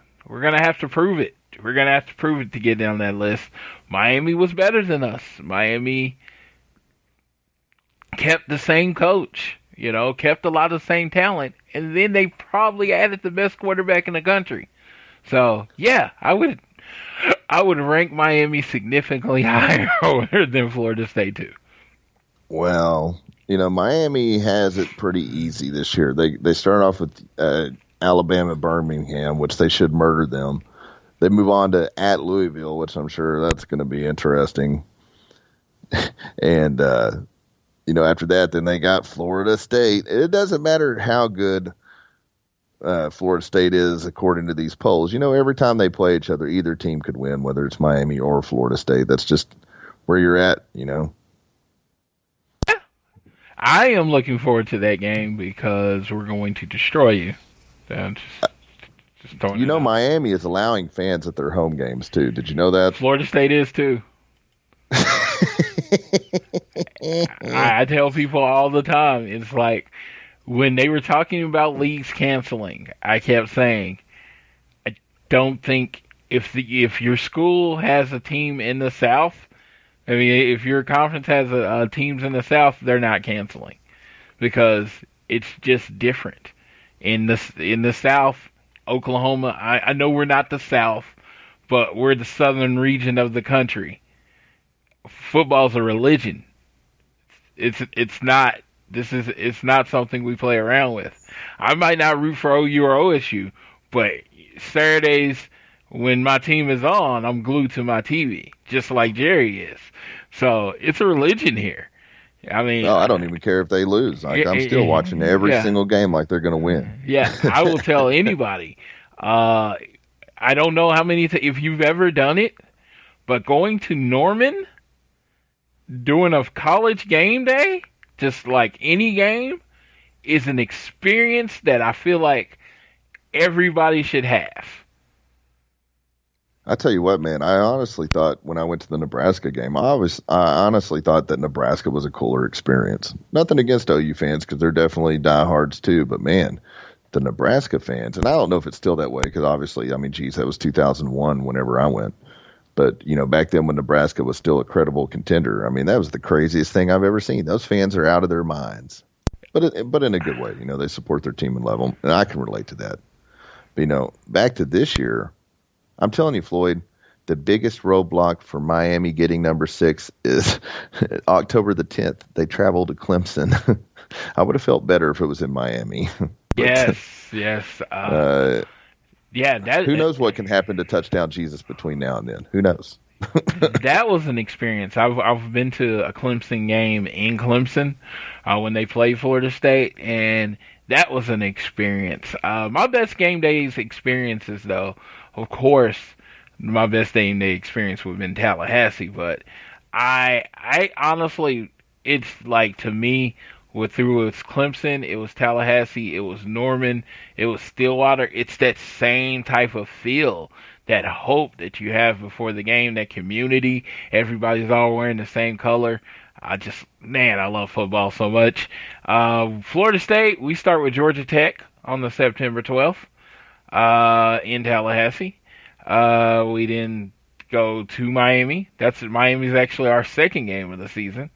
have to prove it. We're gonna have to prove it to get down that list. Miami was better than us. Miami kept the same coach, kept a lot of the same talent, and then they probably added the best quarterback in the country. So, yeah, I would rank Miami significantly higher than Florida State too. Well, Miami has it pretty easy this year. They start off with Alabama, Birmingham, which they should murder them. They move on to at Louisville, which I'm sure that's going to be interesting. And after that, then they got Florida State. It doesn't matter how good Florida State is according to these polls. Every time they play each other, either team could win, whether it's Miami or Florida State. That's just where you're at, I am looking forward to that game because we're going to destroy you. Miami is allowing fans at their home games, too. Did you know that? Florida State is, too. I tell people all the time, it's like when they were talking about leagues canceling, I kept saying, I don't think if your school has a team in the South, I mean, if your conference has teams in the South, they're not canceling because it's just different. In the South, Oklahoma, I know we're not the South, but we're the southern region of the country. Football's a religion. It's not something we play around with. I might not root for OU or OSU, but Saturdays when my team is on, I'm glued to my TV, just like Jerry is. So it's a religion here. I mean, I don't even care if they lose. I'm still watching every single game like they're going to win. Yeah, I will tell anybody. I don't know how many if you've ever done it, but going to Norman, doing a college game day, just like any game, is an experience that I feel like everybody should have. I tell you what, man, I honestly thought when I went to the Nebraska game, I honestly thought that Nebraska was a cooler experience. Nothing against OU fans because they're definitely diehards too, but man, the Nebraska fans, and I don't know if it's still that way because obviously, I mean, geez, that was 2001 whenever I went. But, back then when Nebraska was still a credible contender, I mean, that was the craziest thing I've ever seen. Those fans are out of their minds. But in a good way. They support their team and love them, and I can relate to that. But, back to this year, I'm telling you, Floyd, the biggest roadblock for Miami getting number 6 is October the 10th. They travel to Clemson. I would have felt better if it was in Miami. Yes. Yeah, Who knows what can happen to Touchdown Jesus between now and then? Who knows? That was an experience. I've been to a Clemson game in Clemson when they played Florida State, and that was an experience. My best game days experiences, though, of course, my best game day experience would have been Tallahassee. But I honestly, it's like, to me, through its Clemson, it was Tallahassee, it was Norman, it was Stillwater. It's that same type of feel, that hope that you have before the game, that community. Everybody's all wearing the same color. I love football so much. Florida State, we start with Georgia Tech on the September 12th in Tallahassee. We then go to Miami. Miami's actually our second game of the season.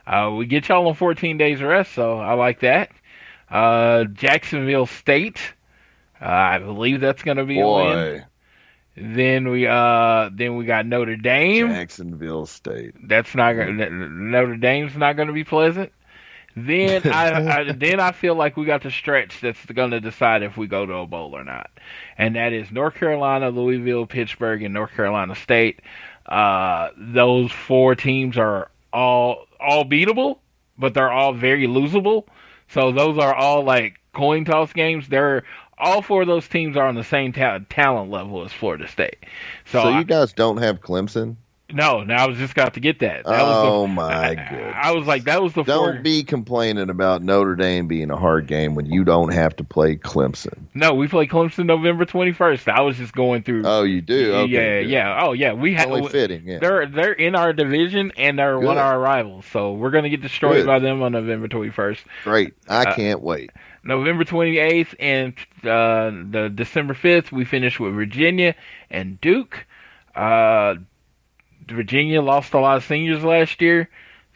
We get y'all on 14 days rest, so I like that. Jacksonville State, I believe that's going to be a win. Then we got Notre Dame. Jacksonville State. Notre Dame's not going to be pleasant. Then I feel like we got the stretch that's going to decide if we go to a bowl or not, and that is North Carolina, Louisville, Pittsburgh, and North Carolina State. Those four teams are all beatable, but they're all very losable. So those are all like coin toss games. All four of those teams are on the same talent level as Florida State. So you guys don't have Clemson? No, I was just got to get that. My goodness. I was like, that was the Don't be complaining about Notre Dame being a hard game when you don't have to play Clemson. No, we play Clemson November 21st. I was just going through. Oh, you do? Okay, yeah. Oh, yeah. We have only fitting. Yeah. They're in our division, and they're one of our rivals. So we're going to get destroyed by them on November 21st. Great. I can't wait. November 28th and the December 5th, we finish with Virginia and Duke. Virginia lost a lot of seniors last year,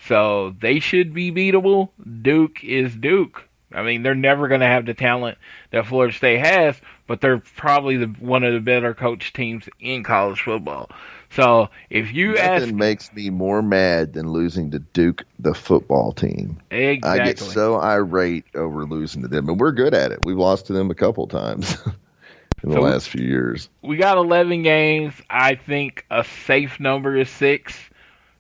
so they should be beatable. Duke is Duke. I mean, they're never going to have the talent that Florida State has, but they're probably one of the better coached teams in college football. So if you Nothing makes me more mad than losing to Duke, the football team. Exactly. I get so irate over losing to them, and we're good at it. We've lost to them a couple times in the last few years. We got 11 games. I think a safe number is 6.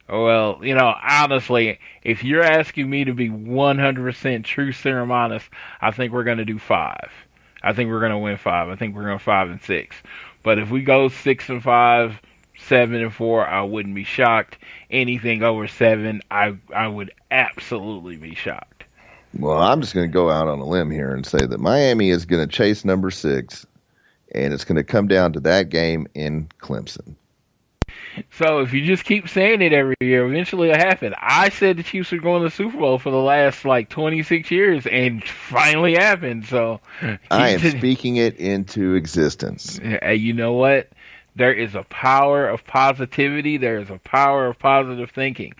Well, honestly, if you're asking me to be 100% true serum honest, I think we're going to do 5. I think we're going to win 5. I think we're going 5-6. But if we go 6-5, 7-4, I wouldn't be shocked. Anything over 7, I would absolutely be shocked. Well, I'm just going to go out on a limb here and say that Miami is going to chase number 6, and it's going to come down to that game in Clemson. So if you just keep saying it every year, eventually it'll happen. I said the Chiefs were going to the Super Bowl for the last 26 years, and finally happened. So I am speaking it into existence. Hey, you know what? There is a power of positivity. There is a power of positive thinking.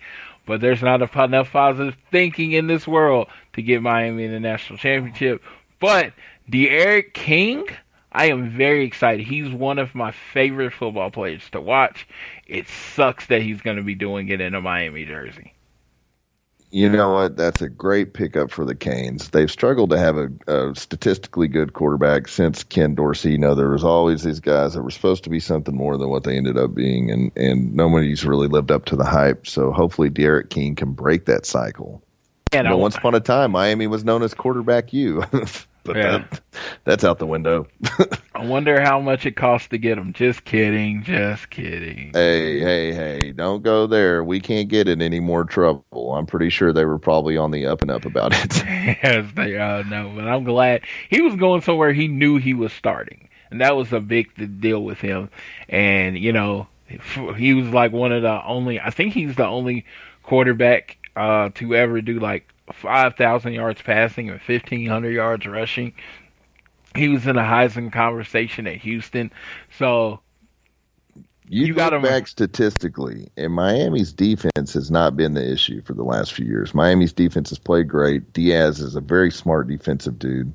But there's not enough positive thinking in this world to get Miami in the national championship. But Jerry King, I am very excited. He's one of my favorite football players to watch. It sucks that he's going to be doing it in a Miami jersey. You know what? That's a great pickup for the Canes. They've struggled to have a statistically good quarterback since Ken Dorsey. There was always these guys that were supposed to be something more than what they ended up being, and nobody's really lived up to the hype. So hopefully Jerry King can break that cycle. And once upon a time, Miami was known as Quarterback U. But that's out the window. I wonder how much it costs to get him. Just kidding. Hey, don't go there. We can't get in any more trouble. I'm pretty sure they were probably on the up and up about it. Yes, they are. No, but I'm glad. He was going somewhere he knew he was starting. And that was a big deal with him. And, he was like one of the only, I think he's the only quarterback to ever do 5,000 yards passing and 1,500 yards rushing. He was in a Heisman conversation at Houston. So you got to back statistically, and Miami's defense has not been the issue for the last few years. Miami's defense has played great. Diaz is a very smart defensive dude.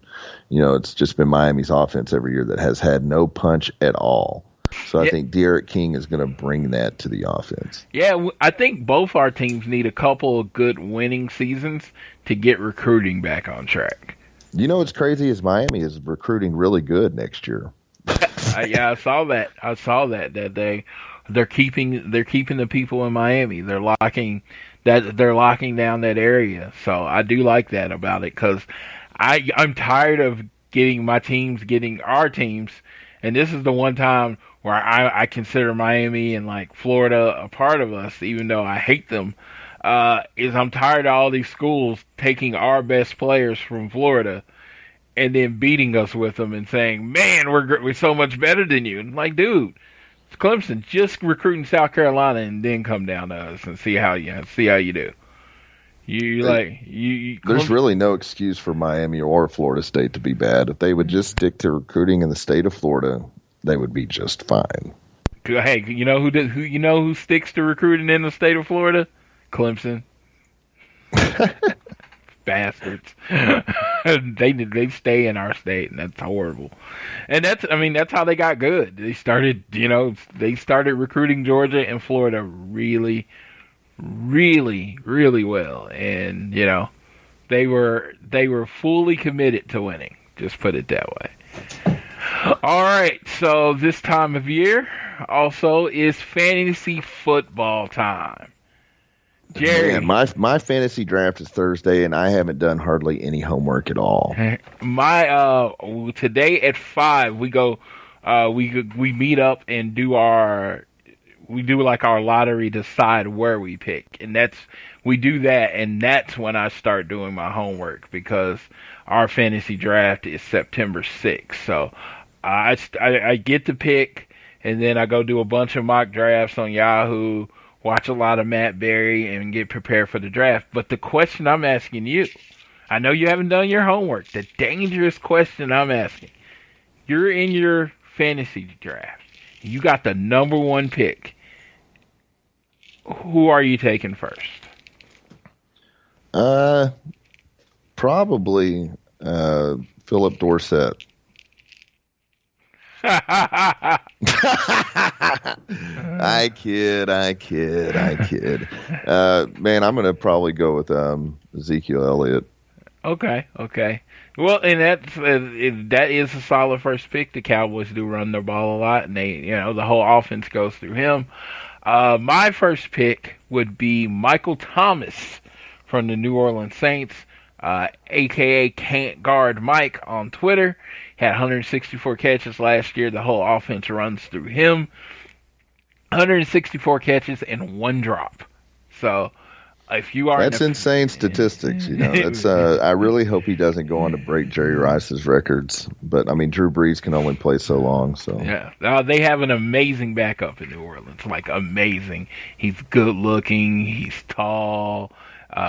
It's just been Miami's offense every year that has had no punch at all. So I think Jerry King is going to bring that to the offense. Yeah, I think both our teams need a couple of good winning seasons to get recruiting back on track. What's crazy is Miami is recruiting really good next year. Yeah, I saw that. That they're keeping the people in Miami. They're locking down that area. So I do like that about it because I'm tired of getting our teams, and this is the one time where I consider Miami and like Florida a part of us, even though I hate them. Is I'm tired of all these schools taking our best players from Florida and then beating us with them and saying, "Man, we're so much better than you." And like, dude, it's Clemson just recruiting South Carolina and then come down to us and see how you do. There's really no excuse for Miami or Florida State to be bad. If they would just stick to recruiting in the state of Florida, they would be just fine. Hey, you know who sticks to recruiting in the state of Florida? Clemson. Bastards. they stay in our state, and that's horrible. And that's how they got good. They started recruiting Georgia and Florida really, really, really well, and they were fully committed to winning. Just put it that way. All right, so this time of year also is fantasy football time. Jerry, man, my fantasy draft is Thursday, and I haven't done hardly any homework at all. Today at 5 we go, we meet up and do our lottery, decide where we pick, and we do that, and that's when I start doing my homework because our fantasy draft is September 6th. So I get to pick, and then I go do a bunch of mock drafts on Yahoo. Watch a lot of Matt Berry and get prepared for the draft. But the question I'm asking you, I know you haven't done your homework. The dangerous question I'm asking, you're in your fantasy draft. You got the number 1 pick. Who are you taking first? Probably Philip Dorsett. I kid. Man, I'm gonna probably go with Ezekiel Elliott. Okay. Well, and that is a solid first pick. The Cowboys do run their ball a lot, and the whole offense goes through him. My first pick would be Michael Thomas from the New Orleans Saints, a.k.a. Can't Guard Mike on Twitter. Had 164 catches last year. The whole offense runs through him. 164 catches and 1 drop. So, if you are... That's insane statistics, That's I really hope he doesn't go on to break Jerry Rice's records. But, Drew Brees can only play so long, so... Yeah. They have an amazing backup in New Orleans. Like, amazing. He's good-looking. He's tall.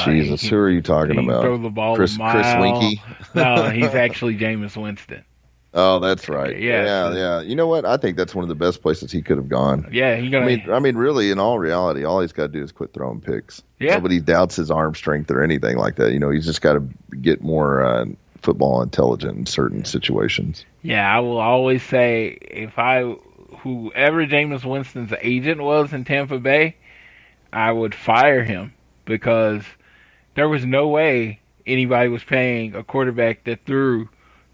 Jesus, who are you talking about? Throw the ball Chris Winkie? No, he's actually Jameis Winston. Oh, that's right. Yeah. You know what? I think that's one of the best places he could have gone. Yeah, really, in all reality, all he's got to do is quit throwing picks. Yeah. Nobody doubts his arm strength or anything like that. He's just got to get more football intelligent in certain situations. Yeah, I will always say whoever Jameis Winston's agent was in Tampa Bay, I would fire him because there was no way anybody was paying a quarterback that threw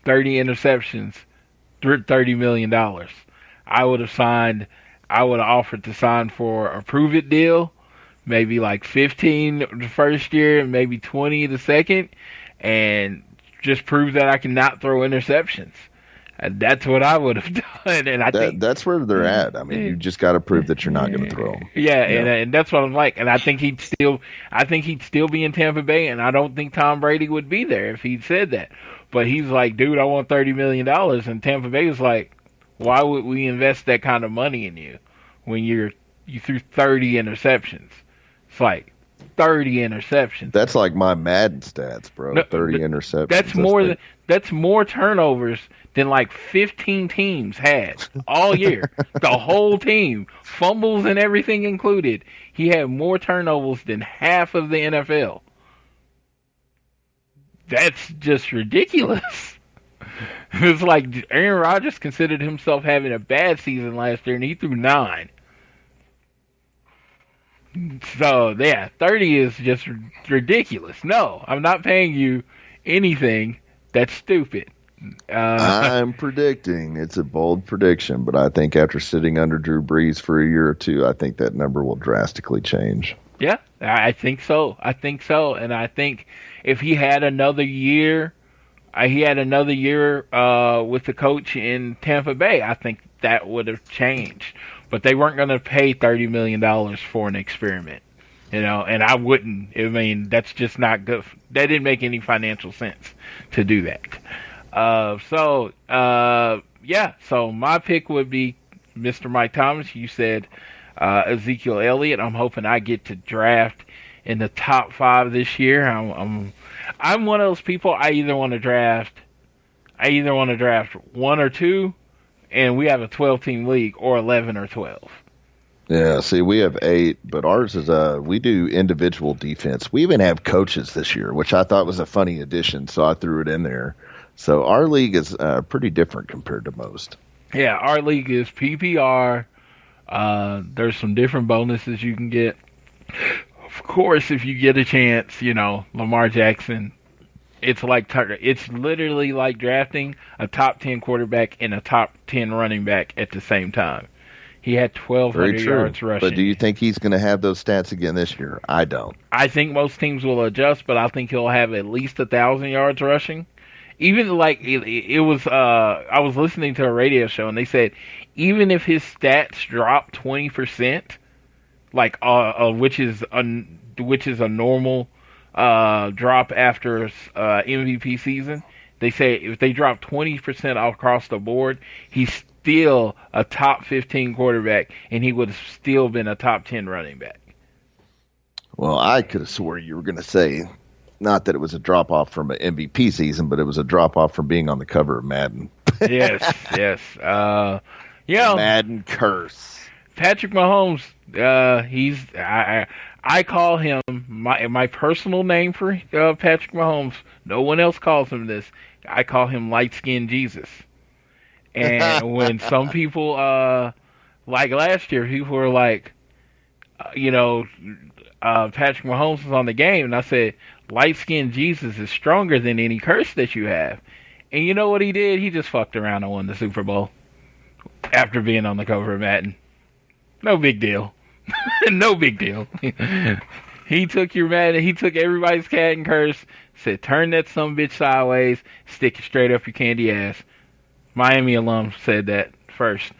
30 interceptions, $30 million. I would have offered to sign for a prove it deal, maybe like 15 the first year and maybe 20 the second, and just prove that I can not throw interceptions. And that's what I would have done. And I think that's where they're at. You just got to prove that you're not going to throw them. Yeah, and that's what I'm like. And I think he'd still be in Tampa Bay, and I don't think Tom Brady would be there if he'd said that. But he's like, dude, I want $30 million. And Tampa Bay was like, why would we invest that kind of money in you when you threw 30 interceptions? It's like 30 interceptions. That's like my Madden stats, bro. No, 30 interceptions. That's more turnovers than like 15 teams had all year. The whole team, fumbles and everything included. He had more turnovers than half of the NFL. That's just ridiculous. It's like Aaron Rodgers considered himself having a bad season last year, and he threw 9. So, 30 is just ridiculous. No, I'm not paying you anything that's stupid. I'm predicting, it's a bold prediction, but I think after sitting under Drew Brees for a year or two, I think that number will drastically change. Yeah, I think so. And I think if he had another year, with the coach in Tampa Bay, I think that would have changed. But they weren't going to pay $30 million for an experiment, and I wouldn't. I mean, that's just not good. That didn't make any financial sense to do that. So my pick would be Mr. Mike Thomas. You said Ezekiel Elliott. I'm hoping I get to draft in the top 5 this year. I'm one of those people. I either want to draft 1 or 2, and we have a 12-team league, or 11 or 12. Yeah, see, we have 8, but ours is we do individual defense. We even have coaches this year, which I thought was a funny addition, so I threw it in there. So our league is pretty different compared to most. Yeah, our league is PPR. There's some different bonuses you can get. Of course, if you get a chance, Lamar Jackson, it's literally like drafting a top 10 quarterback and a top 10 running back at the same time. He had 1,200 yards rushing. But do you think he's going to have those stats again this year? I don't. I think most teams will adjust, but I think he'll have at least 1,000 yards rushing. Even like it was, I was listening to a radio show and they said even if his stats drop 20%, which is a normal drop after MVP season, they say if they drop 20% across the board, he's still a top 15 quarterback, and he would have still been a top 10 running back. Well, I could have swore you were going to say. Not that it was a drop-off from an MVP season, but it was a drop-off from being on the cover of Madden. Yes. Madden curse. Patrick Mahomes, I call him, my personal name for Patrick Mahomes, no one else calls him this, I call him light-skinned Jesus. And when some people, like last year, people were like, Patrick Mahomes was on the game, and I said, light-skinned Jesus is stronger than any curse that you have. And you know what he did? He just fucked around and won the Super Bowl after being on the cover of Madden. No big deal. No big deal. He took your Madden, he took everybody's cat and curse, said, turn that sumbitch sideways, stick it straight up your candy ass. Miami alum said that first.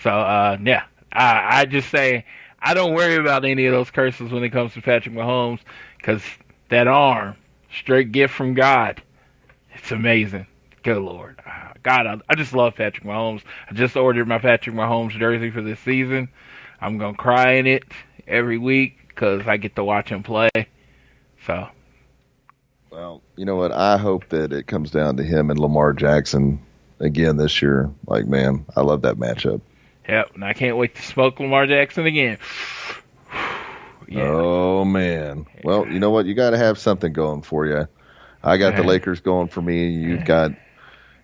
So, I just say, I don't worry about any of those curses when it comes to Patrick Mahomes, because that arm, straight gift from God. It's amazing. Good Lord. God, I just love Patrick Mahomes. I just ordered my Patrick Mahomes jersey for this season. I'm going to cry in it every week because I get to watch him play. So. Well, you know what? I hope that it comes down to him and Lamar Jackson again this year. Like, man, I love that matchup. Yep, and I can't wait to smoke Lamar Jackson again. Yeah. Oh, man. Well, you know what? You got to have something going for you. I got the Lakers going for me. You've got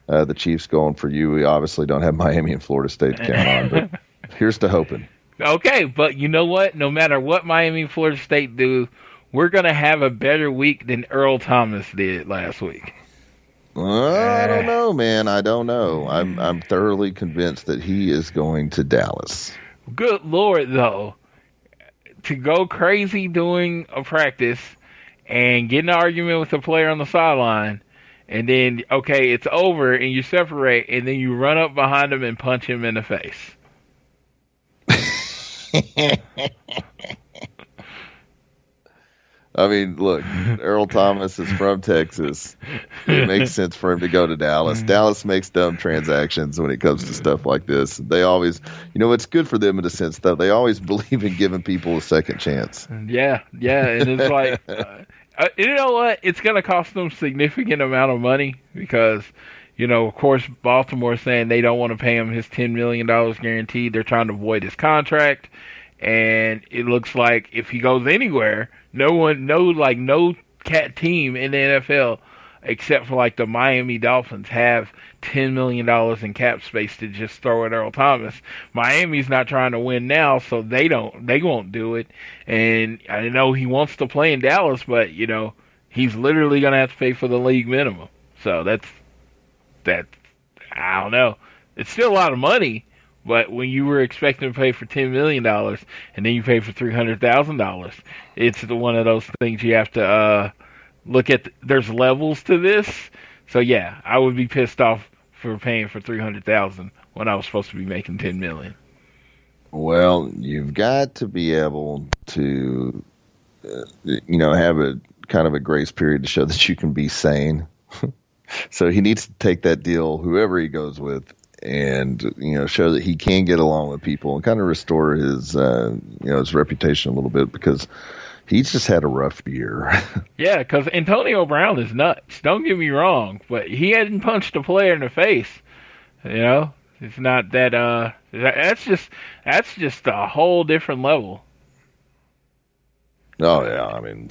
the Chiefs going for you. We obviously don't have Miami and Florida State to count on, but here's to hoping. Okay, but you know what? No matter what Miami and Florida State do, we're going to have a better week than Earl Thomas did last week. I don't know, man. I don't know. I'm thoroughly convinced that he is going to Dallas. Good Lord, though. To go crazy doing a practice and get in an argument with a player on the sideline, and then, okay, it's over, and you separate, and then you run up behind him and punch him in the face. I mean, look, Earl Thomas is from Texas. It makes sense for him to go to Dallas. Dallas makes dumb transactions when it comes to stuff like this. They always, it's good for them in a sense, though. They always believe in giving people a second chance. Yeah, and it's like, you know what? It's going to cost them a significant amount of money because, of course, Baltimore's saying they don't want to pay him his $10 million guaranteed. They're trying to avoid his contract. And it looks like if he goes anywhere, no cat team in the NFL except for like the Miami Dolphins have $10 million in cap space to just throw at Earl Thomas. Miami's not trying to win now, so they won't do it. And I know he wants to play in Dallas, but he's literally going to have to pay for the league minimum. So I don't know. It's still a lot of money, but when you were expecting to pay for $10 million and then you pay for $300,000, it's one of those things you have to look at. There's levels to this. So, yeah, I would be pissed off for paying for $300,000 when I was supposed to be making $10 million. Well, you've got to be able to, have a kind of a grace period to show that you can be sane. So he needs to take that deal, whoever he goes with, and show that he can get along with people and kind of restore his his reputation a little bit, because he's just had a rough year. Yeah, because Antonio Brown is nuts. Don't get me wrong, but he hadn't punched a player in the face. It's not that. That's just a whole different level. Oh yeah, I mean,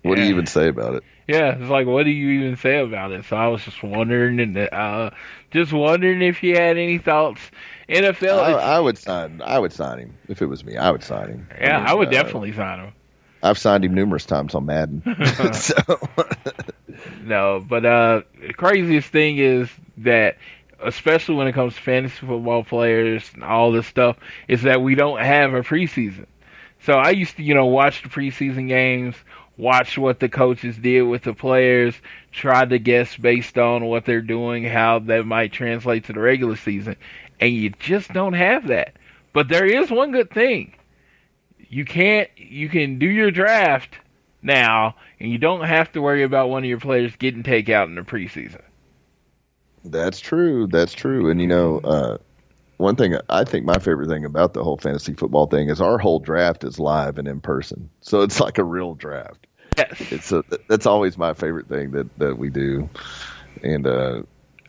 what do you even say about it? Yeah, it's like, what do you even say about it? So I was just wondering, if you had any thoughts. NFL. I would sign him if it was me. I would sign him. Yeah, I would definitely sign him. I've signed him numerous times on Madden. No, but the craziest thing is that, especially when it comes to fantasy football players and all this stuff, is that we don't have a preseason. So I used to, watch the preseason games, watch what the coaches did with the players, try to guess based on what they're doing, how that might translate to the regular season. And you just don't have that. But there is one good thing. You can do your draft now, and you don't have to worry about one of your players getting taken out in the preseason. That's true. And, one thing, I think my favorite thing about the whole fantasy football thing is our whole draft is live and in person. So it's like a real draft. Yes. That's always my favorite thing that we do. And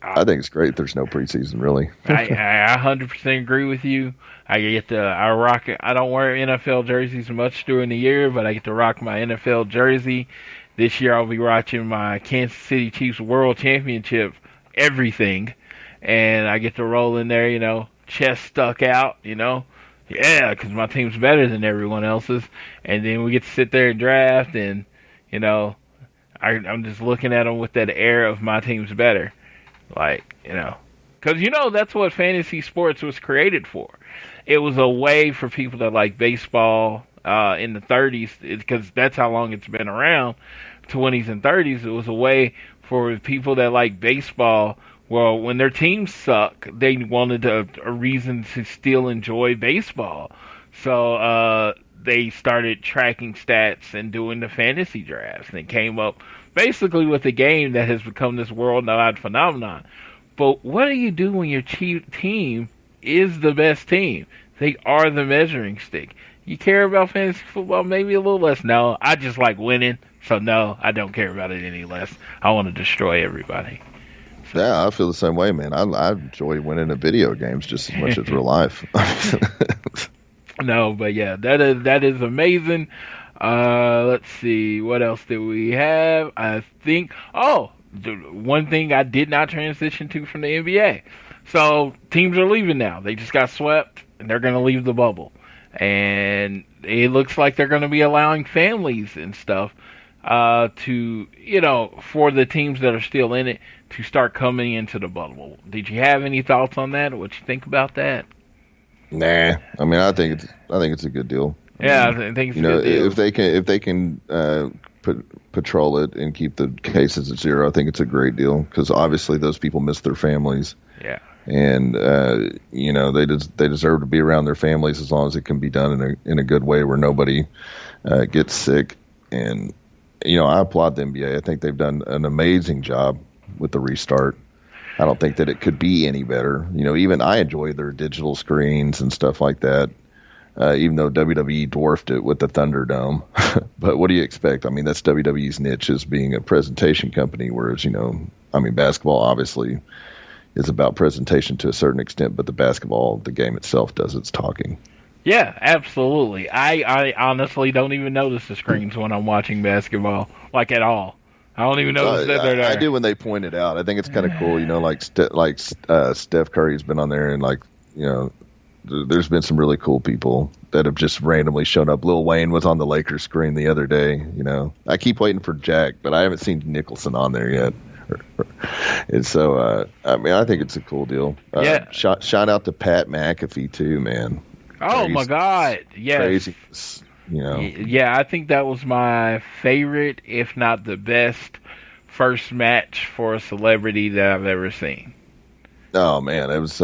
I think it's great there's no preseason, really. I 100% agree with you. I rock it. I don't wear NFL jerseys much during the year, but I get to rock my NFL jersey. This year I'll be watching my Kansas City Chiefs World Championship everything. And I get to roll in there, chest stuck out, yeah, because my team's better than everyone else's. And then we get to sit there and draft, and, I'm just looking at them with that air of my team's better. Because, that's what fantasy sports was created for. It was a way for people that like baseball in the 30s, because that's how long it's been around, 20s and 30s. It was a way for people that like baseball. Well, when their teams suck, they wanted a reason to still enjoy baseball. So they started tracking stats and doing the fantasy drafts, and came up basically with a game that has become this worldwide phenomenon. But what do you do when your team is the best team? They are the measuring stick. You care about fantasy football maybe a little less? No, I just like winning, so no, I don't care about it any less. I want to destroy everybody. Yeah, I feel the same way, man. I enjoy winning at video games just as much as real life. No, but yeah, that is amazing. Let's see, what else did we have? I think, one thing I did not transition to from the NBA. So teams are leaving now. They just got swept, and they're going to leave the bubble. And it looks like they're going to be allowing families and stuff to, for the teams that are still in it, to start coming into the bubble. Did you have any thoughts on that, or what you think about that? Nah, I mean, I think it's a good deal. Yeah, I think it's a good deal. If they can patrol it and keep the cases at zero, I think it's a great deal, because obviously those people miss their families. Yeah. And they deserve to be around their families as long as it can be done in a good way where nobody gets sick. And I applaud the NBA. I think they've done an amazing job with the restart. I don't think that it could be any better. Even I enjoy their digital screens and stuff like that, even though WWE dwarfed it with the Thunderdome. But what do you expect? I mean, that's WWE's niche, as being a presentation company, whereas, basketball obviously is about presentation to a certain extent, but the game itself does its talking. Yeah, absolutely. I honestly don't even notice the screens when I'm watching basketball, at all. I don't even notice that they're there. I do when they point it out. I think it's kind of cool, Steph Curry's been on there, and there's been some really cool people that have just randomly shown up. Lil Wayne was on the Lakers screen the other day. I keep waiting for Jack, but I haven't seen Nicholson on there yet. And so, I mean, I think it's a cool deal. Shout out to Pat McAfee too, man. Oh my God! Yes. Crazy, you know. Yeah, I think that was my favorite, if not the best, first match for a celebrity that I've ever seen. Oh man, it was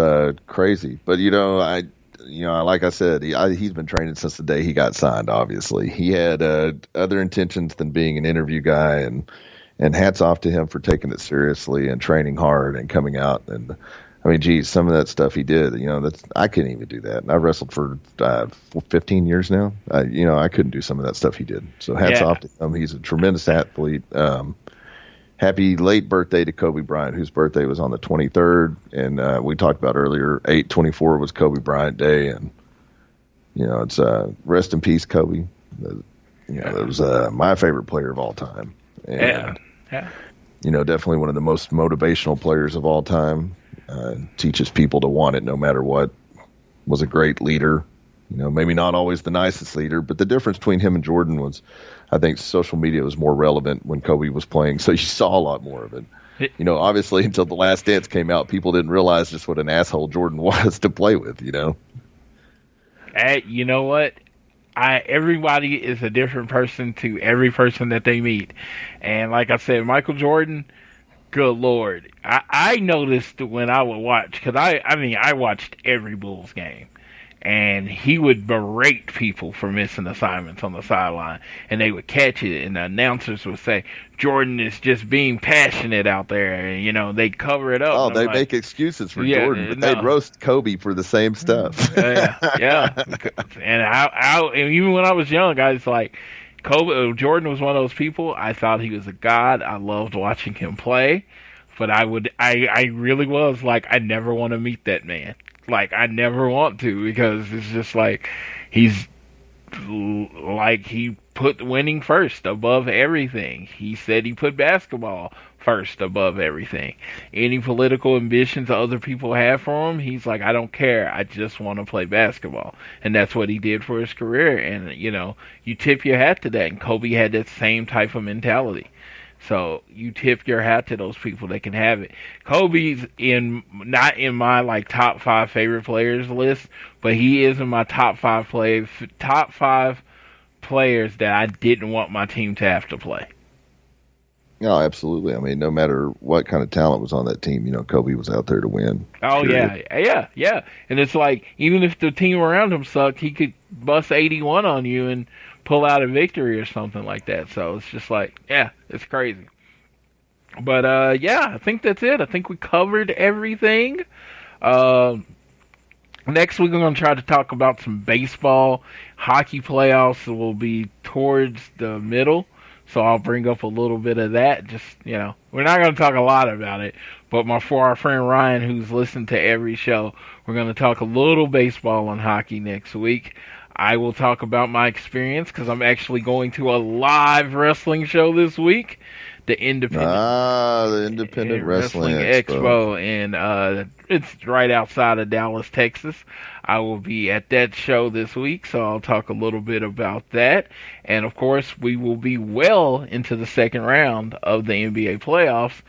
crazy. But like I said, he's been training since the day he got signed. Obviously, he had other intentions than being an interview guy, and hats off to him for taking it seriously and training hard and coming out. And I mean, geez, some of that stuff he did, I couldn't even do that. And I've wrestled for 15 years now. I couldn't do some of that stuff he did. So hats off to him. He's a tremendous athlete. Happy late birthday to Kobe Bryant, whose birthday was on the 23rd. And we talked about earlier, 8/24 was Kobe Bryant Day. And, it's rest in peace, Kobe. It was my favorite player of all time. And, definitely one of the most motivational players of all time. Teaches people to want it no matter what. Was a great leader. Maybe not always the nicest leader, but the difference between him and Jordan was, I think social media was more relevant when Kobe was playing, so you saw a lot more of it. Obviously until The Last Dance came out, people didn't realize just what an asshole Jordan was to play with, Hey, you know what? Everybody is a different person to every person that they meet. And like I said, Michael Jordan, good Lord. I noticed when I would watch, because I watched every Bulls game. And he would berate people for missing assignments on the sideline. And they would catch it, and the announcers would say, Jordan is just being passionate out there. And, they'd cover it up. Oh, they make excuses for Jordan, but they'd roast Kobe for the same stuff. Yeah. And even when I was young, I was like, Jordan was one of those people. I thought he was a god. I loved watching him play. But I really was like, I never want to meet that man. Like, I never want to, because it's just like, he put winning first above everything. He said he put basketball first above everything. Any political ambitions other people have for him, he's like, I don't care. I just want to play basketball. And that's what he did for his career. And, you tip your hat to that. And Kobe had that same type of mentality. So you tip your hat to those people that can have it. Kobe's not in my top 5 favorite players list, but he is in my top five players that I didn't want my team to have to play. No, absolutely. I mean, no matter what kind of talent was on that team, Kobe was out there to win. Oh, period. Yeah. And it's like, even if the team around him sucked, he could bust 81 on you and pull out a victory or something like that. So it's just like, it's crazy. But, I think that's it. I think we covered everything. Next week, we're going to try to talk about some baseball. Hockey playoffs will be towards the middle. So I'll bring up a little bit of that. Just, we're not going to talk a lot about it. But for our friend Ryan, who's listened to every show, we're going to talk a little baseball and hockey next week. I will talk about my experience because I'm actually going to a live wrestling show this week. The Independent Wrestling Expo. And it's right outside of Dallas, Texas. I will be at that show this week, so I'll talk a little bit about that. And, of course, we will be well into the second round of the NBA playoffs.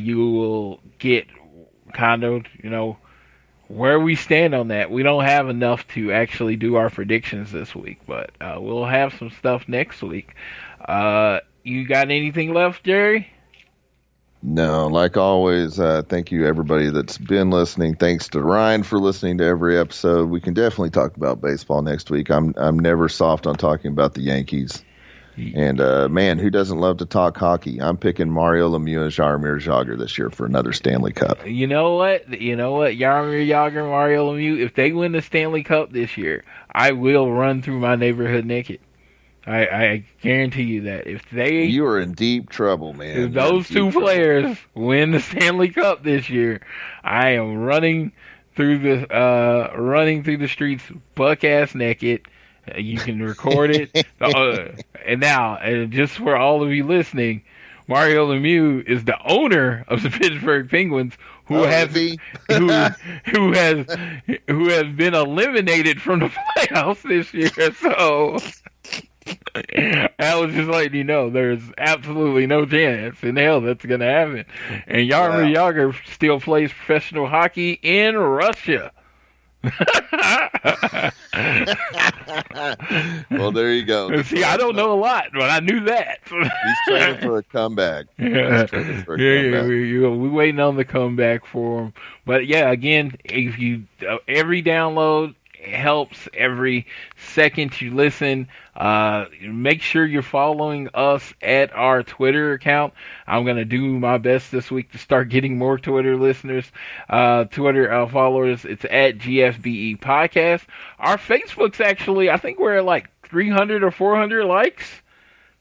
You will get kind of, where we stand on that. We don't have enough to actually do our predictions this week, but we'll have some stuff next week. You got anything left, Jerry? No, like always, thank you everybody that's been listening. Thanks to Ryan for listening to every episode. We can definitely talk about baseball next week. I'm never soft on talking about the Yankees. And, man, who doesn't love to talk hockey? I'm picking Mario Lemieux and Jaromir Jagr this year for another Stanley Cup. You know what? Jaromir Jagr and Mario Lemieux, if they win the Stanley Cup this year, I will run through my neighborhood naked. I guarantee you that. You are in deep trouble, man. If those two players win the Stanley Cup this year, I am running through the streets buck ass naked. You can record it. And now, just for all of you listening, Mario Lemieux is the owner of the Pittsburgh Penguins, who has been eliminated from the playoffs this year. So I was just letting you know there's absolutely no chance in hell that's going to happen. And Jaromir Jagr still plays professional hockey in Russia. Well, there you go. See, I don't know a lot, but I knew that. He's training for a comeback. We waiting on the comeback for him. But yeah, again, if you every download helps, every second you listen. Make sure you're following us at our Twitter account. I'm going to do my best this week to start getting more Twitter listeners, Twitter followers. It's at GFBE Podcast. Our Facebook's actually, I think we're at like 300 or 400 likes.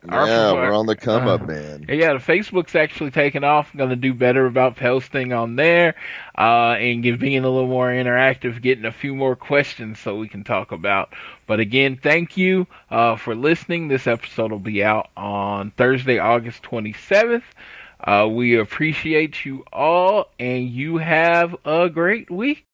Yeah, we're on the come up, man. Yeah, the Facebook's actually taken off. I'm going to do better about posting on there and being a little more interactive, getting a few more questions so we can talk about. But again, thank you for listening. This episode will be out on Thursday, August 27th. We appreciate you all, and you have a great week.